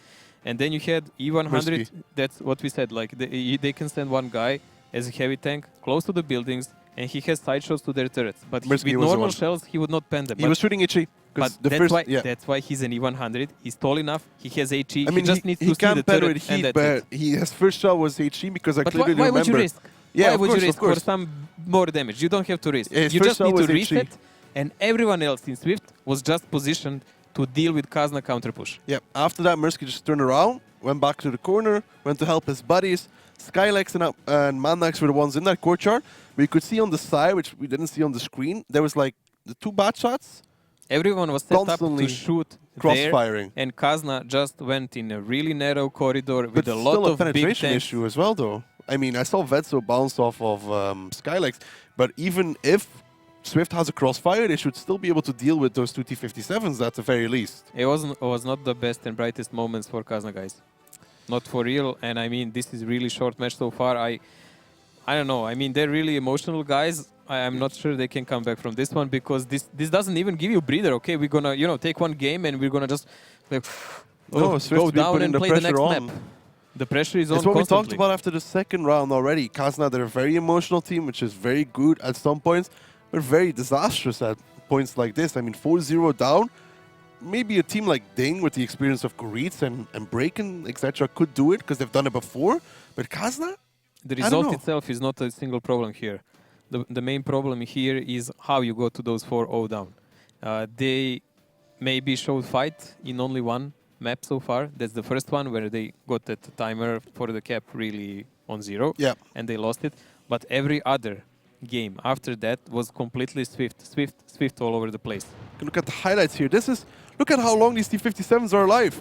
And then you had E100, Risky. that's what we said, like they can send one guy as a heavy tank close to the buildings, and he has side shots to their turrets. But with normal shells, he would not pen them. He was shooting HE. But that's why he's an E100. He's tall enough. He has HE. I mean, he just needs to see the can't pen turret with and heat, that's but his first shot was HE because I But clearly why remember. would you risk? Yeah, why of would course, you risk of course. for some more damage? You don't have to risk. Yeah, his You first just shot need to was HE. reset, and everyone else in Swift was just positioned to deal with Kazna counter push. Yeah, after that, Mirsky just turned around, went back to the corner, went to help his buddies. Skylex and Mandax were the ones in that courtyard. We could see on the side, which we didn't see on the screen, there was like the 2 bad shots. Everyone was set up Constantly to shoot crossfiring. there, and Kazna just went in a really narrow corridor with a lot still a of big penetration tanks. issue as well, though. I mean, I saw Vetso bounce off of Skylex, but even if Swift has a crossfire, they should still be able to deal with those 2 T57s at the very least. It was not the best and brightest moments for Kazna guys. Not for real, and I mean, this is really short match so far. I don't know. I mean, they're really emotional guys. I'm not sure they can come back from this one because this doesn't even give you a breather. Okay, we're gonna take one game and we're gonna just like go down and play the next map. The pressure is on. It's what constantly. we talked about after the second round already. Kazna, they're a very emotional team, which is very good at some points, but very disastrous at points like this. I mean, 4-0 down. Maybe a team like Ding with the experience of Goritz and Braken, etc. could do it because they've done it before. But Kazna? The result itself is not a single problem here. The main problem here is how you go to those 4-0 down. They maybe showed fight in only one map so far. That's the first one where they got that timer for the cap really on 0. Yeah. And they lost it. But every other game after that was completely Swift all over the place. Look at the highlights here. Look at how long these T57s are alive.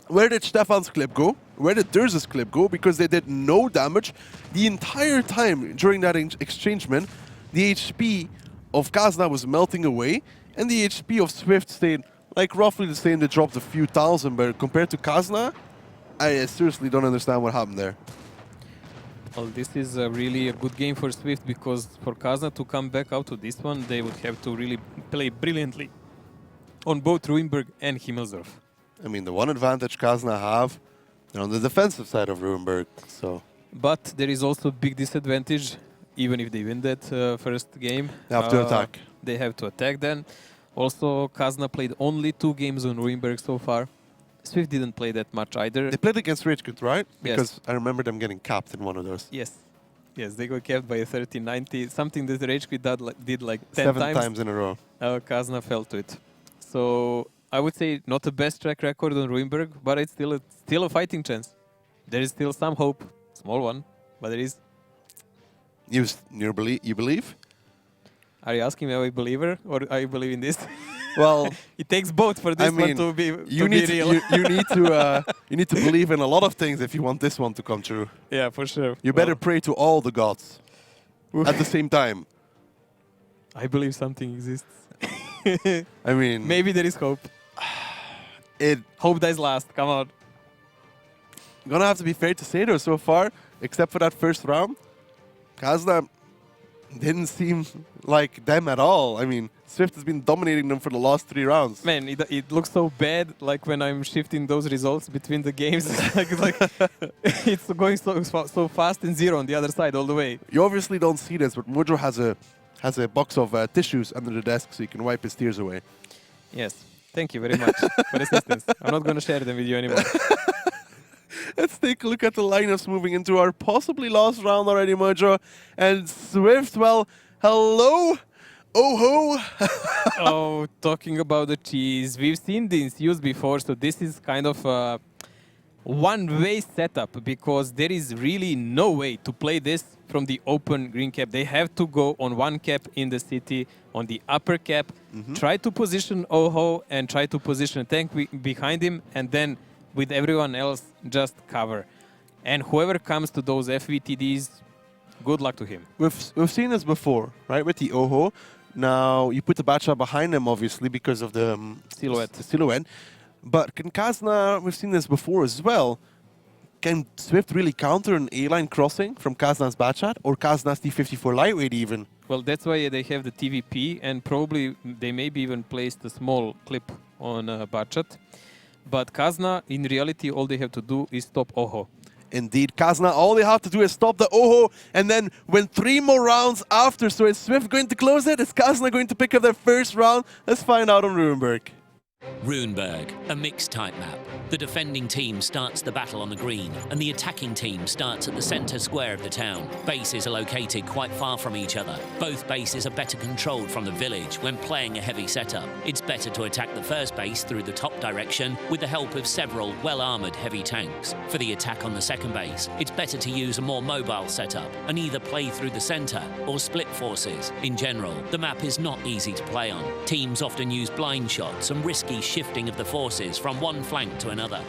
Where did Stefan's clip go? Where did Durz's clip go? Because they did no damage the entire time during that exchangement. The HP of Kazna was melting away, and the HP of Swift stayed like roughly the same. They dropped a few thousand, but compared to Kazna, I seriously don't understand what happened there. Well, this is really a good game for Swift because for Kazna to come back out to this one, they would have to really play brilliantly on both Ruinberg and Himmelsdorf. I mean, the one advantage Kazna have, they're on the defensive side of Ruinberg, so... But there is also a big disadvantage, even if they win that first game. They have to attack. They have to attack then. Also, Kazna played only 2 games on Ruinberg so far. Swift didn't play that much either. They played against Rage-Quit, right? Yes. Because I remember them getting capped in one of those. Yes. Yes, they got capped by a 30-90, something that Rage-Quit did like 10 7 times in a row. Kazna fell to it. So I would say not the best track record on Ruinberg, but it's still a fighting chance. There is still some hope. Small one, but there is. You believe? Are you asking me are I a believer or I believe in this? Well, it takes both for this one to be real. You need to believe in a lot of things if you want this one to come true. Yeah, for sure. You better pray to all the gods at the same time. I believe something exists. I mean, maybe there is hope. Hope dies last. Come on. Gonna have to be fair to say though, so far, except for that first round, Kazna didn't seem like them at all. I mean, Swift has been dominating them for the last 3 rounds. Man, it looks so bad, like when I'm shifting those results between the games. like it's going so fast and 0 on the other side all the way. You obviously don't see this, but Mojo has a box of tissues under the desk so you can wipe his tears away. Yes, thank you very much for assistance. I'm not going to share them with you anymore. Let's take a look at the lineups moving into our possibly last round already, Mojo. And Swift, well, hello. Oh ho! Oh, talking about the cheese. We've seen this used before, so this is kind of a one-way setup because there is really no way to play this from the open green cap. They have to go on one cap in the city, on the upper cap, try to position Oho and try to position a tank behind him, and then with everyone else just cover. And whoever comes to those FVTDs, good luck to him. We've seen this before, right, with the Oho. Now, you put the Bacha behind him, obviously, because of the silhouette. But can Kazna, we've seen this before as well, can Swift really counter an A-line crossing from Kazna's Bachat or Kazna's T54 lightweight even? Well, that's why they have the TVP, and probably they maybe even placed a small clip on Bachat. But Kazna, in reality, all they have to do is stop Oho. Indeed, Kazna, all they have to do is stop the Oho and then win 3 more rounds after. So is Swift going to close it? Is Kazna going to pick up their first round? Let's find out on Ruinberg. Ruinberg, a mixed type map. The defending team starts the battle on the green, and the attacking team starts at the centre square of the town. Bases are located quite far from each other. Both bases are better controlled from the village when playing a heavy setup. It's better to attack the first base through the top direction with the help of several well-armoured heavy tanks. For the attack on the second base, it's better to use a more mobile setup and either play through the centre or split forces. In general, the map is not easy to play on. Teams often use blind shots and risky shifting of the forces from one flank to another.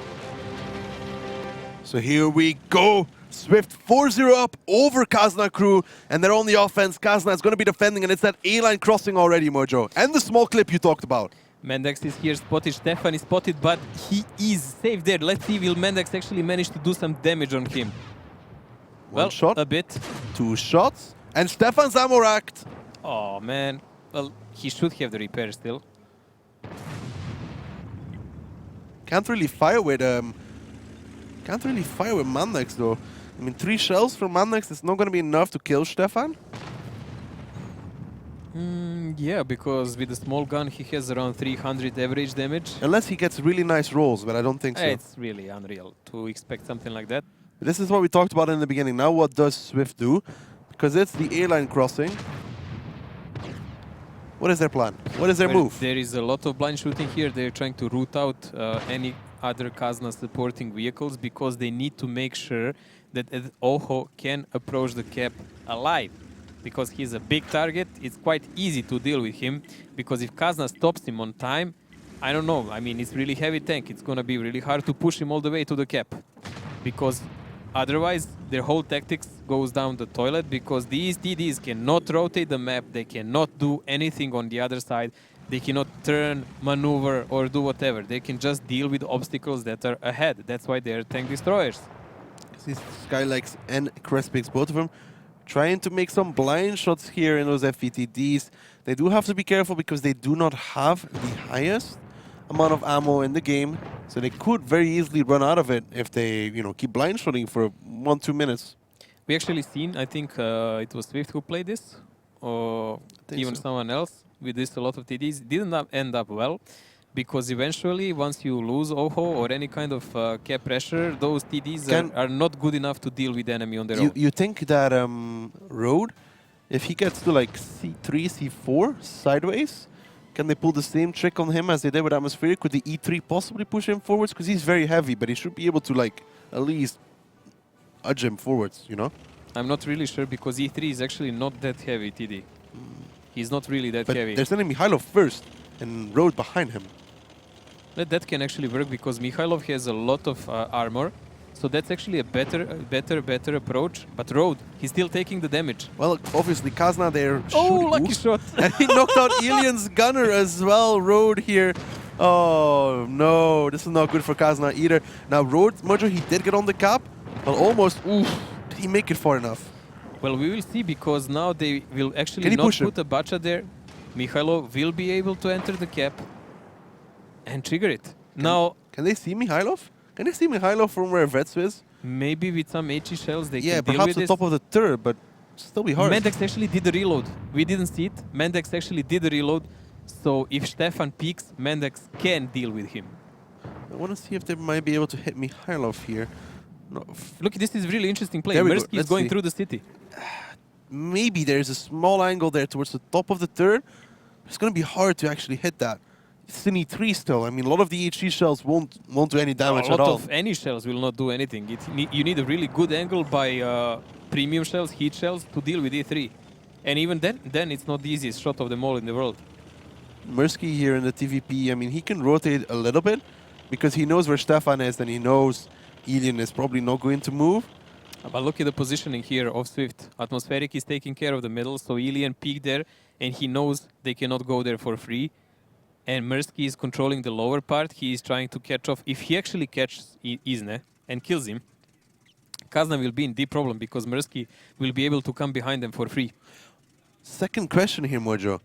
So here we go. Swift 4-0 up over Kazna crew, and they're on the offense. Kazna is going to be defending, and it's that A-line crossing already, Mojo. And the small clip you talked about. Mendex is here spotted, Stefan is spotted, but he is safe there. Let's see, will Mendex actually manage to do some damage on him? One shot. A bit. 2 shots. And Stefan's ammo racked. Oh, man. Well, he should have the repair still. Can't really fire with Mendex though. I mean, 3 shells from Mendex is not going to be enough to kill Stefan. Yeah, because with a small gun he has around 300 average damage. Unless he gets really nice rolls, but I don't think so. It's really unreal to expect something like that. This is what we talked about in the beginning. Now what does Swift do? Because it's the A-line crossing. What is their plan? What is their move? There is a lot of blind shooting here. They're trying to root out any other Kazna supporting vehicles because they need to make sure that Oho can approach the cap alive. Because he's a big target, it's quite easy to deal with him. Because if Kazna stops him on time, I don't know. I mean, it's really heavy tank. It's going to be really hard to push him all the way to the cap. Because otherwise, their whole tactics goes down the toilet because these TDs cannot rotate the map, they cannot do anything on the other side, they cannot turn, maneuver, or do whatever. They can just deal with obstacles that are ahead. That's why they're tank destroyers. See Skylex and Crespix, both of them trying to make some blind shots here in those FVTDs. They do have to be careful because they do not have the highest amount of ammo in the game, so they could very easily run out of it if they, keep blind shotting for 1-2 minutes. We actually seen, I think it was Swift who played this, or even so. someone else with this a lot of TDs. Didn't end up well, because eventually once you lose OHO or any kind of cap pressure, those TDs are not good enough to deal with the enemy on their own. You think that Road, if he gets to like C3, C4 sideways, can they pull the same trick on him as they did with Atmospheric? Could the E3 possibly push him forwards? Because he's very heavy, but he should be able to like at least edge him forwards, I'm not really sure, because E3 is actually not that heavy TD. He's not really that but heavy. they're sending Mikhailov first and Road behind him. That can actually work, because Mikhailov has a lot of armor. So that's actually a better approach. But Road, he's still taking the damage. Well, obviously Kazna there. Oh, lucky shot. And he knocked out Ilian's gunner as well. Road here. Oh no, this is not good for Kazna either. Now Road, Mojo, he did get on the cap, but almost. Oof, did he make it far enough? Well, we will see, because now they will actually not push put a Bacha there. Mikhailov will be able to enter the cap and trigger it. Can they see Mikhailov? Can they see Mikhailov from where Vetsu is? Maybe with some HE shells they can deal perhaps with the this. top of the turret, but still be hard. Mendex actually did the reload. We didn't see it. Mendex actually did the reload. So if Stefan peeks, Mendex can deal with him. I want to see if they might be able to hit Mikhailov here. No, Look, this is really interesting play. There we go. Mirsky is Let's going see. through the city. maybe there's a small angle there towards the top of the turret. It's going to be hard to actually hit that. It's an E3 still. I mean, a lot of the HG shells won't do any damage at all. A lot of any shells will not do anything. You need a really good angle by premium shells, heat shells, to deal with E3. And even then it's not the easiest shot of them all in the world. Mirsky here in the TVP, I mean, he can rotate a little bit because he knows where Stefan is and he knows Ilian is probably not going to move. But look at the positioning here of Swift. Atmospheric is taking care of the middle, so Ilian peeked there, and he knows they cannot go there for free. And Mirsky is controlling the lower part. He is trying to catch off. If he actually catches Isne and kills him, Kazna will be in deep problem because Mirsky will be able to come behind them for free. Second question here, Mojo.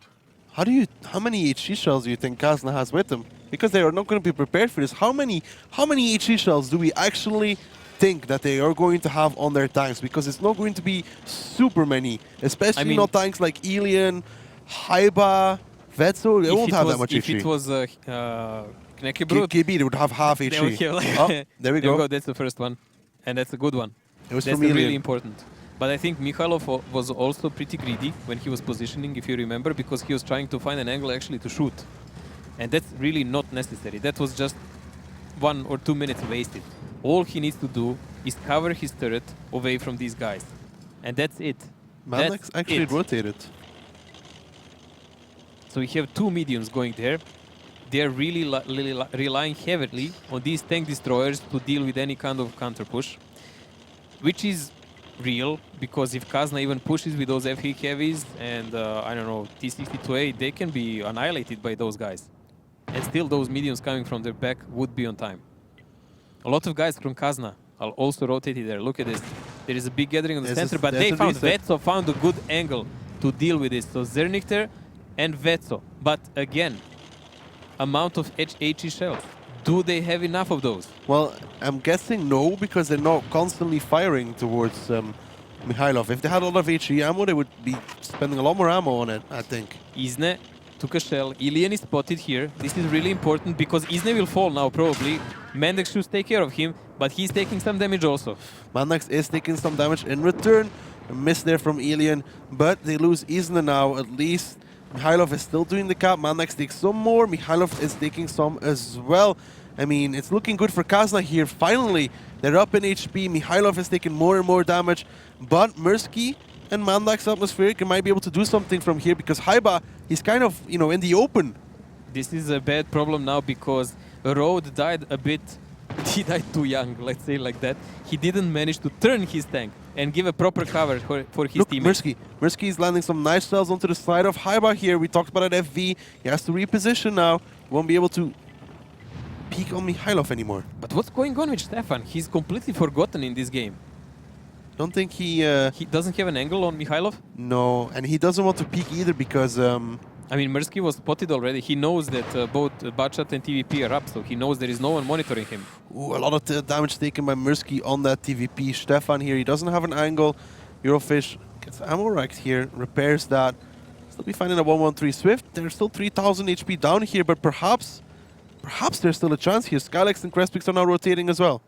How many HG shells do you think Kazna has with him? Because they are not going to be prepared for this. How many HG shells do we actually think that they are going to have on their tanks? Because it's not going to be super many, especially not tanks like Ilian, Haiba, Vetso. They won't have that much if HG. If it was Kneckebrut, KB, they would have half HG. There we go. That's the first one. And that's a good one. It was that's from really important. But I think Mikhailov was also pretty greedy when he was positioning, if you remember, because he was trying to find an angle actually to shoot. And that's really not necessary. That was just 1 or 2 minutes wasted. All he needs to do is cover his turret away from these guys. And that's it. Malnex actually rotated. So we have 2 mediums going there. They're really relying heavily on these tank destroyers to deal with any kind of counter push, which is real, because if Kazna even pushes with those FE heavies and I don't know, T62A, they can be annihilated by those guys. And still those mediums coming from their back would be on time. A lot of guys from Kazna are also rotated there. Look at this. There is a big gathering in the center, but they found Vetso found a good angle to deal with this. So Zernichter and Vetso. But again, amount of HE shells. Do they have enough of those? Well, I'm guessing no, because they're not constantly firing towards Mikhailov. If they had a lot of HE ammo, they would be spending a lot more ammo on it, I think. Isne took a shell. Ilian is spotted here. This is really important because Isne will fall now, probably. Mendex should take care of him, but he's taking some damage also. Mandex is taking some damage in return. A miss there from Ilian, but they lose Isne now, at least. Mikhailov is still doing the cap. Mandex takes some more. Mikhailov is taking some as well. I mean, it's looking good for Kazna here. Finally, they're up in HP. Mikhailov is taking more and more damage. But Mirsky and Mandex Atmospheric might be able to do something from here because Haiba, he's kind of, in the open. This is a bad problem now because Road died a bit. He died too young, let's say like that. He didn't manage to turn his tank and give a proper cover for his teammates. Mirsky is landing some nice shells onto the side of Haiba here. We talked about it, FV. He has to reposition now. He won't be able to peek on Mikhailov anymore. But what's going on with Stefan? He's completely forgotten in this game. Don't think he... He doesn't have an angle on Mikhailov? No, and he doesn't want to peek either because... I mean, Mirsky was spotted already. He knows that both Bachat and TVP are up, so he knows there is no one monitoring him. Ooh, a lot of damage taken by Mirsky on that TVP. Stefan here, he doesn't have an angle. Eurofish gets ammo racked here, repairs that. Still be finding a 113 Swift. There's still 3000 HP down here, but perhaps there's still a chance here. Skylex and Crespix are now rotating as well.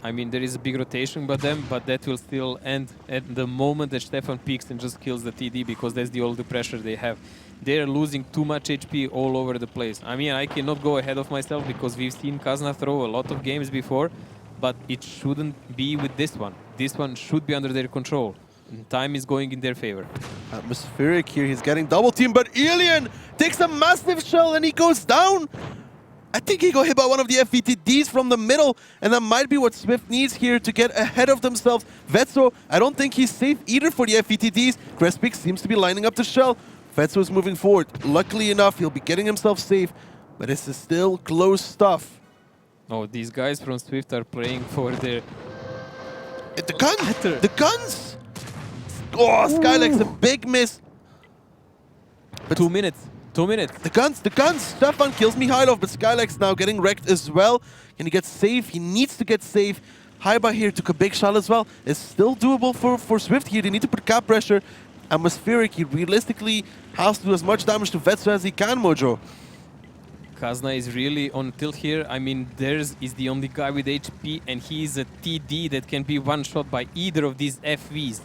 I mean, there is a big rotation by them, but that will still end at the moment that Stefan peeks and just kills the TD, because that's all the pressure they have. They're losing too much HP all over the place. I mean, I cannot go ahead of myself because we've seen Kazna throw a lot of games before, but it shouldn't be with this one. This one should be under their control. And time is going in their favor. Atmospheric here, he's getting double team, but Alien takes a massive shell and he goes down. I think he got hit by one of the FVTDs from the middle, and that might be what Swift needs here to get ahead of themselves. Vetso, I don't think he's safe either for the FVTDs. Crespix seems to be lining up the shell. Vetso is moving forward. Luckily enough, he'll be getting himself safe, but this is still close stuff. Oh, these guys from Swift are playing for their... The guns! The guns! Oh, Skylex, a big miss. But 2 minutes. 2 minutes. The guns! Stefan kills Mikhailov, but Skylex now getting wrecked as well. Can he get safe? He needs to get safe. Haiba here took a big shot as well. It's still doable for Swift here. They need to put cap pressure. Atmospheric, he realistically has to do as much damage to Vetso as he can, Mojo. Kazna is really on tilt here. I mean, theirs is the only guy with HP, and he is a TD that can be one-shot by either of these FVs.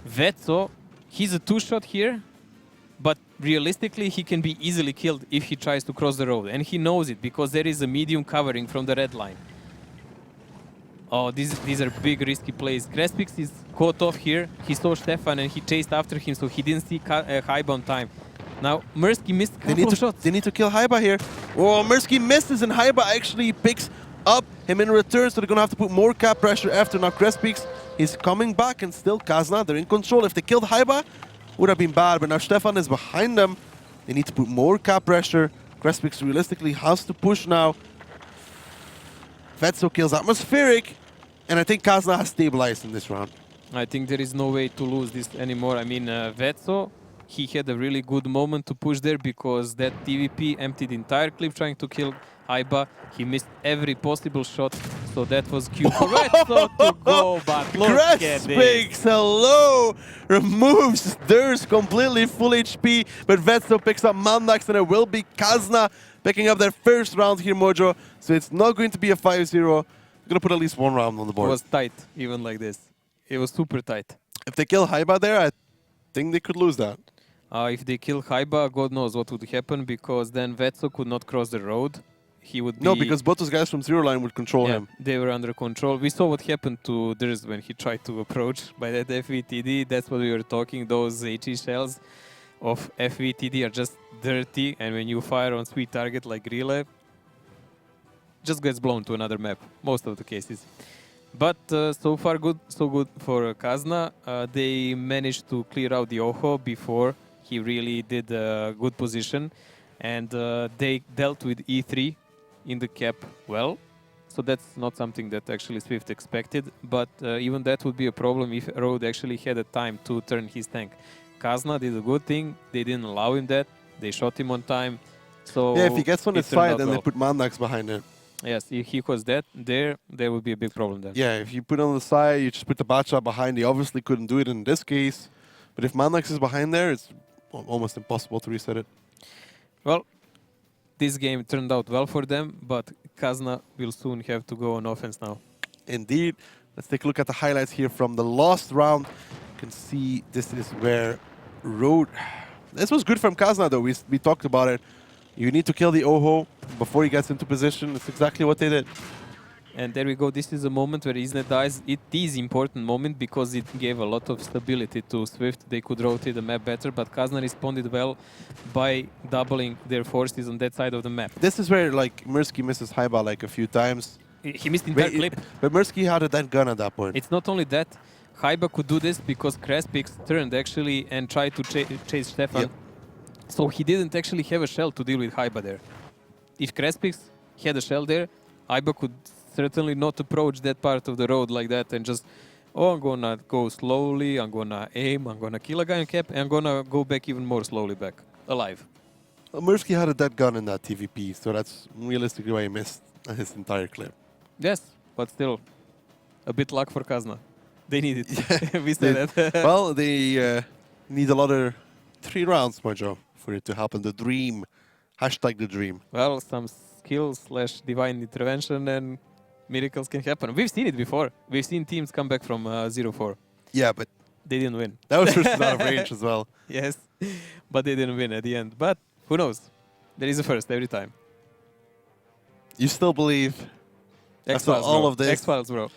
Vetso, he's a two-shot here, but realistically, he can be easily killed if he tries to cross the road. And he knows it, because there is a medium covering from the red line. Oh, these are big, risky plays. Crespix is caught off here. He saw Stefan, and he chased after him, so he didn't see Haiba on time. Now, Mirsky missed a couple of shots. They need to kill Haiba here. Oh, Mirsky misses, and Haiba actually picks up him in return, so they're going to have to put more cap pressure after. Now, Crespix is coming back, and still Kazna, they're in control. If they killed Haiba, would have been bad, but now Stefan is behind them. They need to put more cap pressure. Crespix realistically has to push now. Vetso kills Atmospheric, and I think Kazna has stabilized in this round. I think there is no way to lose this anymore. I mean, Vetso, he had a really good moment to push there, because that TVP emptied the entire clip trying to kill Haiba. He missed every possible shot, so that was cute for Vetso to go, but look at this. Crespix, hello! Removes Durs completely full HP, but Vetso picks up Mandax, and it will be Kazna picking up their first round here, Mojo. So it's not going to be a 5-0. They're going to put at least one round on the board. It was tight, even like this. It was super tight. If they kill Haiba there, I think they could lose that. If they kill Haiba, God knows what would happen, because then Vetso could not cross the road. He would be... No, because both those guys from Zero Line would control him. They were under control. We saw what happened to Durs when he tried to approach by that FVTD. That's what we were talking. Those HE shells of FVTD are just dirty, and when you fire on sweet target like Relay, just gets blown to another map, most of the cases. But so far so good for Kazna. They managed to clear out the Oho before he really did a good position, and they dealt with E3 in the cap well. So that's not something that actually Swift expected, but even that would be a problem if Road actually had a time to turn his tank. Kazna did a good thing. They didn't allow him that. They shot him on time. So yeah, if he gets on his side, then they put Mandax behind it. Yes, if he was that, there would be a big problem then. Yeah, if you put on the side, you just put the Bacha behind. He obviously couldn't do it in this case. But if Mandax is behind there, it's almost impossible to reset it. Well, this game turned out well for them, but Kazna will soon have to go on offense now. Indeed. Let's take a look at the highlights here from the last round. You can see this is where Road... This was good from Kazna, though. We talked about it. You need to kill the Oho before he gets into position. It's exactly what they did. And there we go. This is a moment where Isnet dies. It is important moment because it gave a lot of stability to Swift. They could rotate the map better, but Kazna responded well by doubling their forces on that side of the map. This is where like Mirsky misses Haiba like a few times. He missed the entire clip. But Mirsky had a dead gun at that point. It's not only that. Haiba could do this because Crespix turned actually and tried to chase Stefan. Yep. So he didn't actually have a shell to deal with Haiba there. if Crespix had a shell there, Aiba could certainly not approach that part of the road like that and just, oh, I'm gonna go slowly, I'm gonna aim, I'm gonna kill a guy on cap, and I'm gonna go back even more slowly back, alive. Well, Mirsky had a dead gun in that TVP, so that's realistically why he missed his entire clip. Yes, but still, a bit luck for Kazna. They need it. We said that. Well, they need a lot of 3 rounds, Mojo, for it to happen. The dream. Hashtag the dream. Well, some skill / divine intervention and miracles can happen. We've seen it before. We've seen teams come back from 0-4. Yeah, but They didn't win. that was first out of range as well. Yes, but they didn't win at the end. But who knows? There is a first every time. You still believe after X-Files, all bro. of this, X-Files, bro.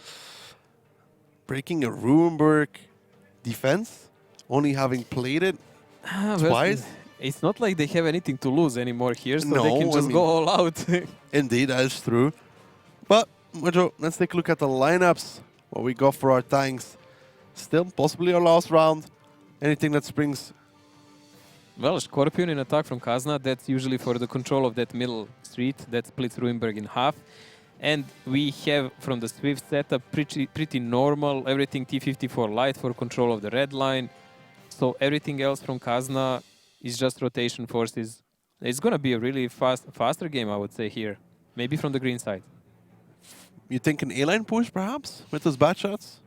breaking a Rurenberg defense, only having played it Well, twice? it's not like they have anything to lose anymore here, so No, they can I just mean- go all out. Indeed, that is true. But, Mojo, let's take a look at the lineups. What we got for our tanks. Still, possibly our last round. Anything that springs. Well, Scorpion in attack from Kazna, that's usually for the control of that middle street that splits Ruinberg in half. And we have from the Swift setup pretty normal, everything T54 light for control of the red line. So everything else from Kazna is just rotation forces. It's going to be a really faster game, I would say, here. Maybe from the green side. You think an A-line push, perhaps, with those bad shots?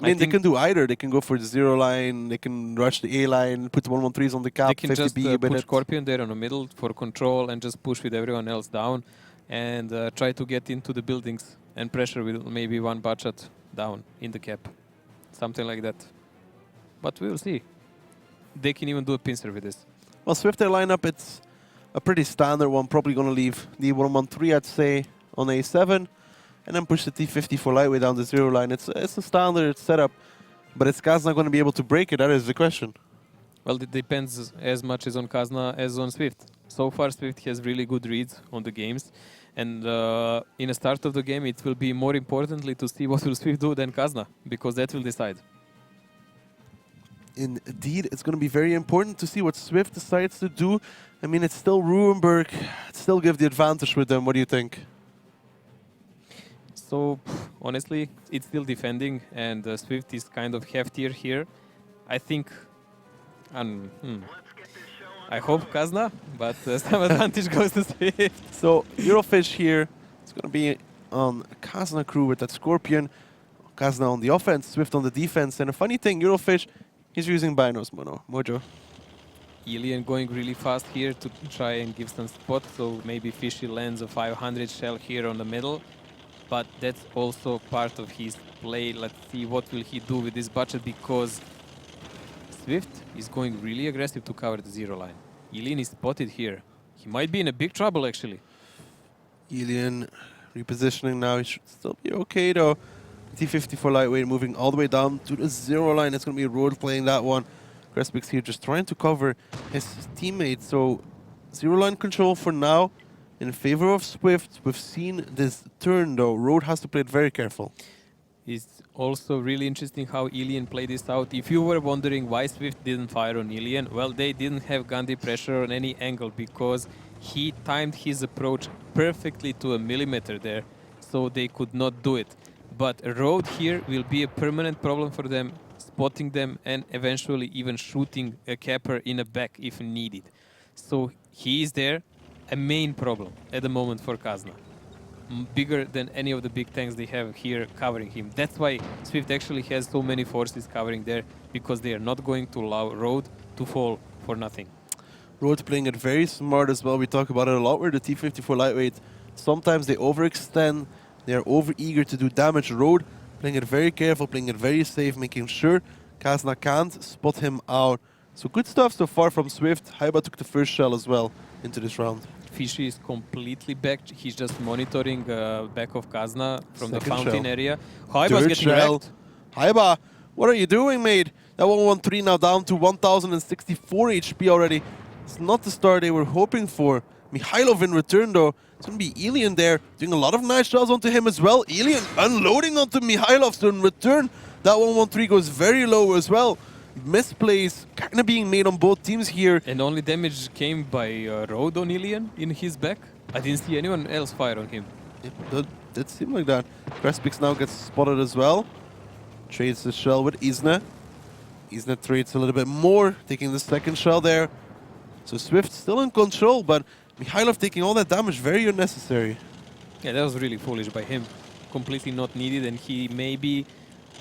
I mean, they think can do either. They can go for the 0 line, they can rush the A-line, put the 113s on the cap, they can 50 just B put minute. Scorpion there on the middle for control and just push with everyone else down and try to get into the buildings and pressure with maybe one bad shot down in the cap. Something like that. But we'll see. They can even do a pincer with this. Well, Swift their lineup, it's a pretty standard one. Probably going to leave the 113, I'd say, on A7. And then push the T50 for lightweight down the 0 line. It's a standard setup. But is Kazna going to be able to break it? That is the question. Well, it depends as much as on Kazna as on Swift. So far, Swift has really good reads on the games. And in the start of the game, it will be more importantly to see what will Swift do than Kazna, because that will decide. Indeed, it's going to be very important to see what Swift decides to do. I mean, it's still Rurenberg. I'd still give the advantage with them. What do you think? So, honestly, it's still defending, and Swift is kind of heftier here. I think, I hope Kazna, but some advantage goes to Swift. So, Eurofish here. It's going to be on Kazna crew with that Scorpion. Kazna on the offense, Swift on the defense. And a funny thing, Eurofish, he's using Binos, Mojo. Ilian going really fast here to try and give some spot, so maybe Fishy lands a 500 shell here on the middle. But that's also part of his play. Let's see what will he do with this budget, because Swift is going really aggressive to cover the 0 line. Ilian is spotted here. He might be in a big trouble, actually. Ilian repositioning now. He should still be okay, though. T50 for lightweight, moving all the way down to the 0 line. It's going to be Road playing that one. Crespix here just trying to cover his teammates. So 0 line control for now in favor of Swift. We've seen this turn, though. Road has to play it very careful. It's also really interesting how Ilian played this out. If you were wondering why Swift didn't fire on Ilian, well, they didn't have Gandhi pressure on any angle because he timed his approach perfectly to a millimeter there, so they could not do it. But a road here will be a permanent problem for them, spotting them and eventually even shooting a capper in the back if needed. So he is there, a main problem at the moment for Kazna. Bigger than any of the big tanks they have here covering him. That's why Swift actually has so many forces covering there, because they are not going to allow Road to fall for nothing. Road playing it very smart as well. We talk about it a lot with the T54 lightweight. Sometimes they overextend. They are over-eager to do damage. Road playing it very careful, playing it very safe, making sure Kazna can't spot him out. So good stuff so far from Swift. Haiba took the first shell as well into this round. Fishy is completely back. He's just monitoring back of Kazna from the Second fountain shell. area. Haiba's Third getting shell. wrecked. Haiba, what are you doing, mate? That 113 now down to 1064 HP already. It's not the start they were hoping for. Mikhailov in return, though. It's going to be Ilian there, doing a lot of nice shots onto him as well. Ilian unloading onto Mikhailov, so in return, that 113 goes very low as well. misplays kind of being made on both teams here. And only damage came by Road on Ilian in his back. I didn't see anyone else fire on him. It did seem like that. Crespix now gets spotted as well. Trades the shell with Isna. Isna trades a little bit more, taking the second shell there. So Swift still in control, but Mikhailov taking all that damage, very unnecessary. Yeah, that was really foolish by him. Completely not needed, and he maybe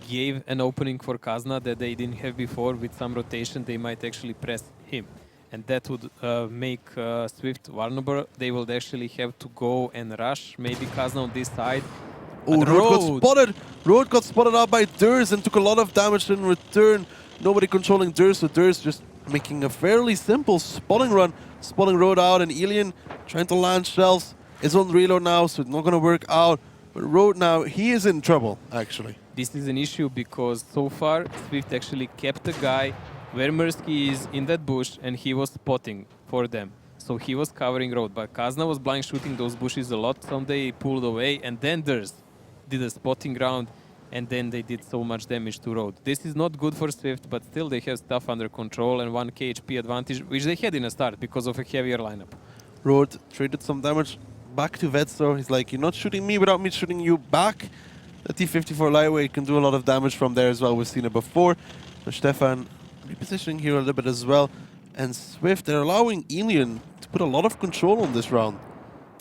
gave an opening for Kazna that they didn't have before. With some rotation, they might actually press him. And that would make Swift vulnerable. They will actually have to go and rush. Maybe Kazna on this side. Oh, But Road got spotted. Road got spotted out by Durs and took a lot of damage in return. Nobody controlling Durs, so Durs just making a fairly simple spotting run. Spotting Road out, and Ilian trying to land shells. Is on reload now, so it's not going to work out. But Road now, he is in trouble, actually. This is an issue because so far Swift actually kept the guy where Mirsky is in that bush, and he was spotting for them. So he was covering Road, but Kazna was blind shooting those bushes a lot. Some they pulled away, and then Durs did a spotting round, and then they did so much damage to Road. This is not good for Swift, but still they have stuff under control and 1 KHP advantage, which they had in a start because of a heavier lineup. Road traded some damage back to Vetso. He's like, you're not shooting me without me shooting you back. The T-54 lightweight can do a lot of damage from there as well. We've seen it before. So Stefan repositioning here a little bit as well. And Swift, they're allowing Ilian to put a lot of control on this round.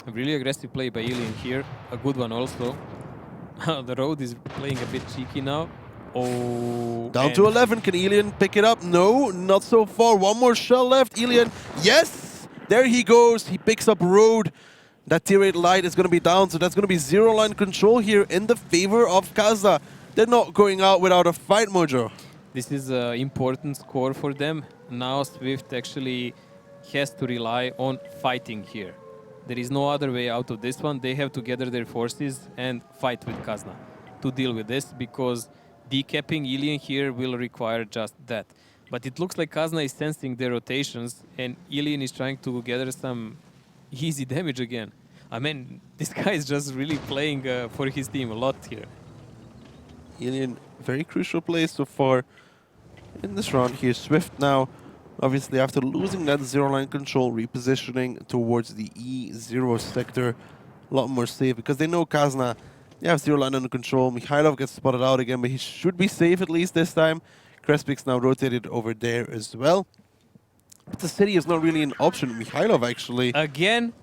A really aggressive play by Ilian here. A good one also. The Road is playing a bit cheeky now. Oh. Down to 11. Can Ilian pick it up? No, not so far. One more shell left. Ilian, yes! There he goes. He picks up Road. That tier 8 light is going to be down, so that's going to be 0 line control here in the favor of Kazna. They're not going out without a fight, Mojo. This is an important score for them. Now Swift actually has to rely on fighting here. There is no other way out of this one. They have to gather their forces and fight with Kazna to deal with this, because decapping Ilian here will require just that. But it looks like Kazna is sensing their rotations, and Ilian is trying to gather some easy damage again. I mean, this guy is just really playing for his team a lot here. Ilian, very crucial play so far in this round here. Swift now, obviously after losing that 0 line control, repositioning towards the E0 sector. A lot more safe because they know Kazna, they have 0 line under control. Mikhailov gets spotted out again, but he should be safe at least this time. Crespix now rotated over there as well. But the city is not really an option. Mikhailov actually Again?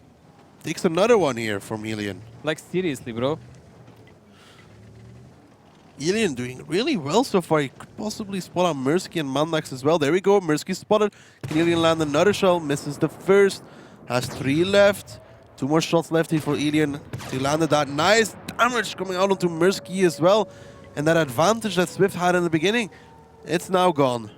takes another one here from Ilian. Like, seriously, bro. Ilian doing really well so far. He could possibly spot on Mirsky and Mandax as well. There we go. Mirsky spotted. Can Ilian land another shell? Misses the first. Has 3 left. 2 more shots left here for Ilian. He landed that. Nice damage coming out onto Mirsky as well. And that advantage that Swift had in the beginning, it's now gone.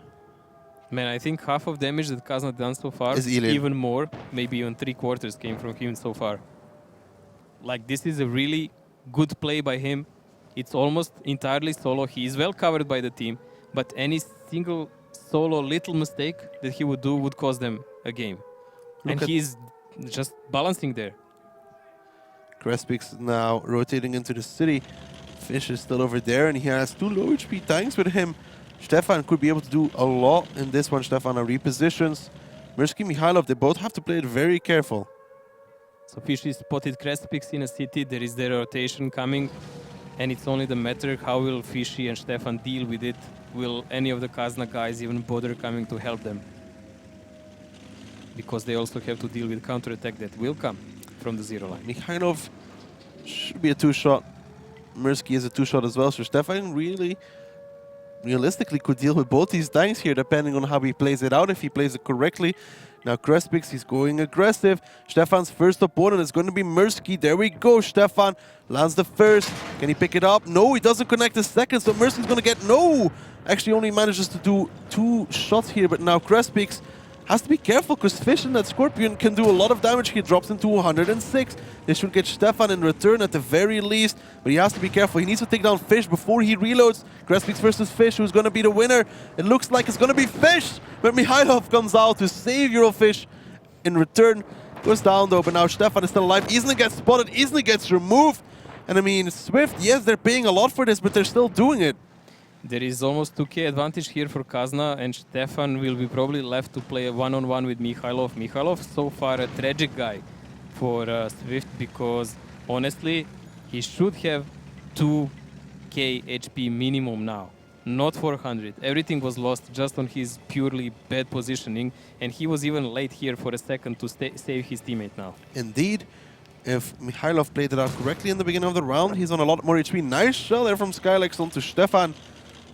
Man, I think half of damage that Kazna done so far, Is Ilian. even more, maybe even 3/4 came from him so far. Like, this is a really good play by him. It's almost entirely solo. He is well covered by the team, but any single solo little mistake that he would do would cost them a game. And he's just balancing there. Crespix now rotating into the city. Fish is still over there, and he has 2 low HP tanks with him. Stefan could be able to do a lot in this one. Stefan now repositions. Mirsky, Mikhailov, they both have to play it very careful. So Fishy spotted Crespix in a city. There is their rotation coming, and it's only the matter how will Fishy and Stefan deal with it. Will any of the Kazna guys even bother coming to help them? Because they also have to deal with counterattack that will come from the 0 line. Mikhailov should be a 2-shot. Mirsky is a 2-shot as well, so Stefan really realistically could deal with both these tanks here, depending on how he plays it out, if he plays it correctly. Now Crespix, he's going aggressive. Stefan's first opponent is going to be Mirsky. There we go. Stefan lands the first. Can he pick it up? No, he doesn't connect the second, so Mirsky's going to get... No! Actually only manages to do 2 shots here, but now Crespix has to be careful because Fish and that Scorpion can do a lot of damage. He drops into 106. They should get Stefan in return at the very least, but he has to be careful. He needs to take down Fish before he reloads. Crespix versus Fish, who's going to be the winner. It looks like it's going to be Fish, but Mikhailov comes out to save Eurofish. In return, goes down though, but now Stefan is still alive. Isna gets spotted, Isna gets removed. And I mean, Swift, yes, they're paying a lot for this, but they're still doing it. There is almost 2k advantage here for Kazna, and Stefan will be probably left to play a one-on-one with Mikhailov. Mikhailov, so far a tragic guy for Swift, because honestly, he should have 2k HP minimum now, not 400. Everything was lost just on his purely bad positioning, and he was even late here for a second to save his teammate now. Indeed. If Mikhailov played it out correctly in the beginning of the round, he's on a lot more HP. Nice shell there from Skylex onto Stefan.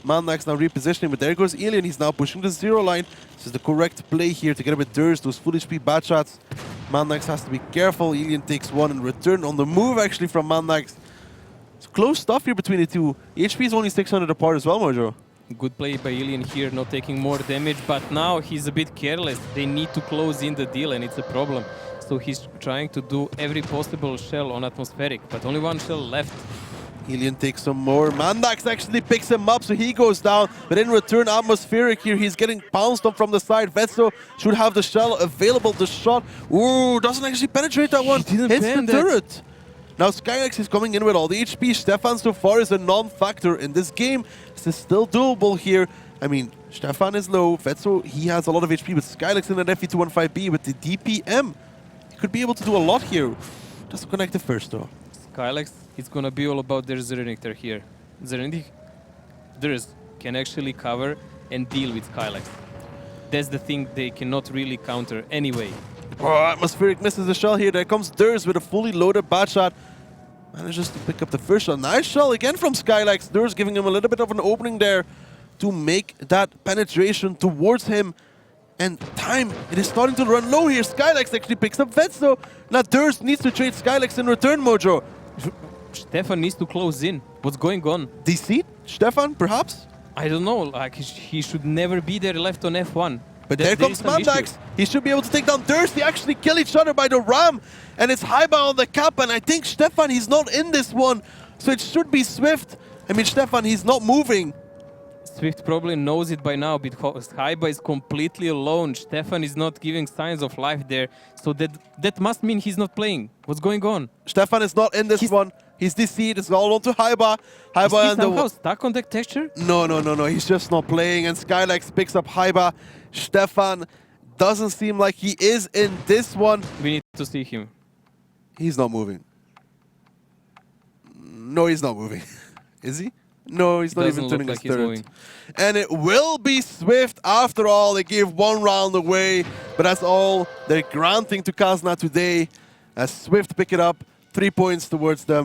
Mandax now repositioning, but there goes Alien. He's now pushing the zero line. This is the correct play here to get a bit Durst. Those full HP bad shots. Mandax has to be careful. Alien takes one in return on the move actually from Mandax. It's close stuff here between the two. HP is only 600 apart as well, Mojo. Good play by Alien here, not taking more damage, but now he's a bit careless. They need to close in the deal, and it's a problem. So he's trying to do every possible shell on atmospheric, but only one shell left. Alien takes some more. Mandax actually picks him up, so he goes down. But in return, atmospheric here, he's getting bounced up from the side. Vetso should have the shell available. The shot, ooh, doesn't actually penetrate that one. Hits the turret. Now Skylex is coming in with all the HP. Stefan so far is a non-factor in this game. This is still doable here. I mean, Stefan is low. Vetso, he has a lot of HP, but Skylex in an FE215B with the DPM. He could be able to do a lot here. Doesn't connect the first though. Skylex, it's gonna be all about their Zernictor here. Zernictor can actually cover and deal with Skylex. That's the thing they cannot really counter anyway. Oh, atmospheric misses the shell here. There comes Durs with a fully loaded bad shot. Manages to pick up the first shot. Nice shell again from Skylex. Durs giving him a little bit of an opening there to make that penetration towards him. And time, it is starting to run low here. Skylex actually picks up Vetso. Now Durs needs to trade Skylex in return, Mojo. Stefan needs to close in. What's going on? DC? Stefan, perhaps? I don't know. Like he should never be there left on F1. But there comes Mandax. He should be able to take down Durst. They actually kill each other by the ram. And it's Haiba on the cap. And I think Stefan, he's not in this one. So it should be Swift. I mean, Stefan, he's not moving. Swift probably knows it by now because Haiba is completely alone. Stefan is not giving signs of life there. So that must mean he's not playing. What's going on? Stefan is not in this one. He's DC'd. It's all onto Haiba. Haiba is he somehow stuck on that texture? No. He's just not playing. And Skylex picks up Haiba. Stefan doesn't seem like he is in this one. We need to see him. He's not moving. No, he's not moving. Is he? No, he's not even turning his turret. And it will be Swift after all. They gave one round away, but that's all they're granting to Kazna today. As Swift pick it up, 3 points towards them.